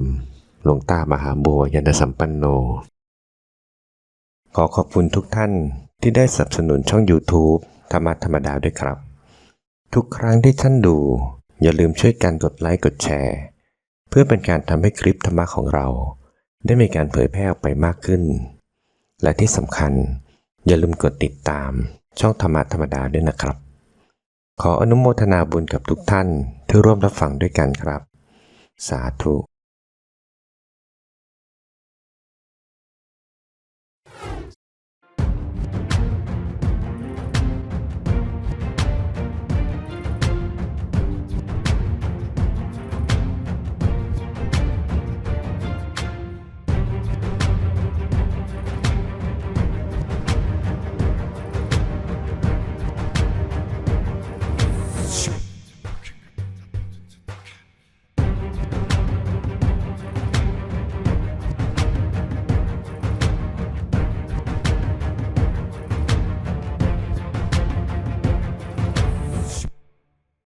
หลวงตามหาบัวยานสัมปันโนขอขอบคุณทุกท่านที่ได้สนับสนุนช่อง YouTube ธรรมะธรรมดาด้วยครับทุกครั้งที่ท่านดูอย่าลืมช่วยกันกดไลค์กดแชร์เพื่อเป็นการทำให้คลิปธรรมะของเราได้มีการเผยแพร่ออกไปมากขึ้นและที่สำคัญอย่าลืมกดติดตามช่องธรรมะธรรมดาด้วยนะครับขออนุโมทนาบุญกับทุกท่านที่ร่วมรับฟังด้วยกันครับสาธุ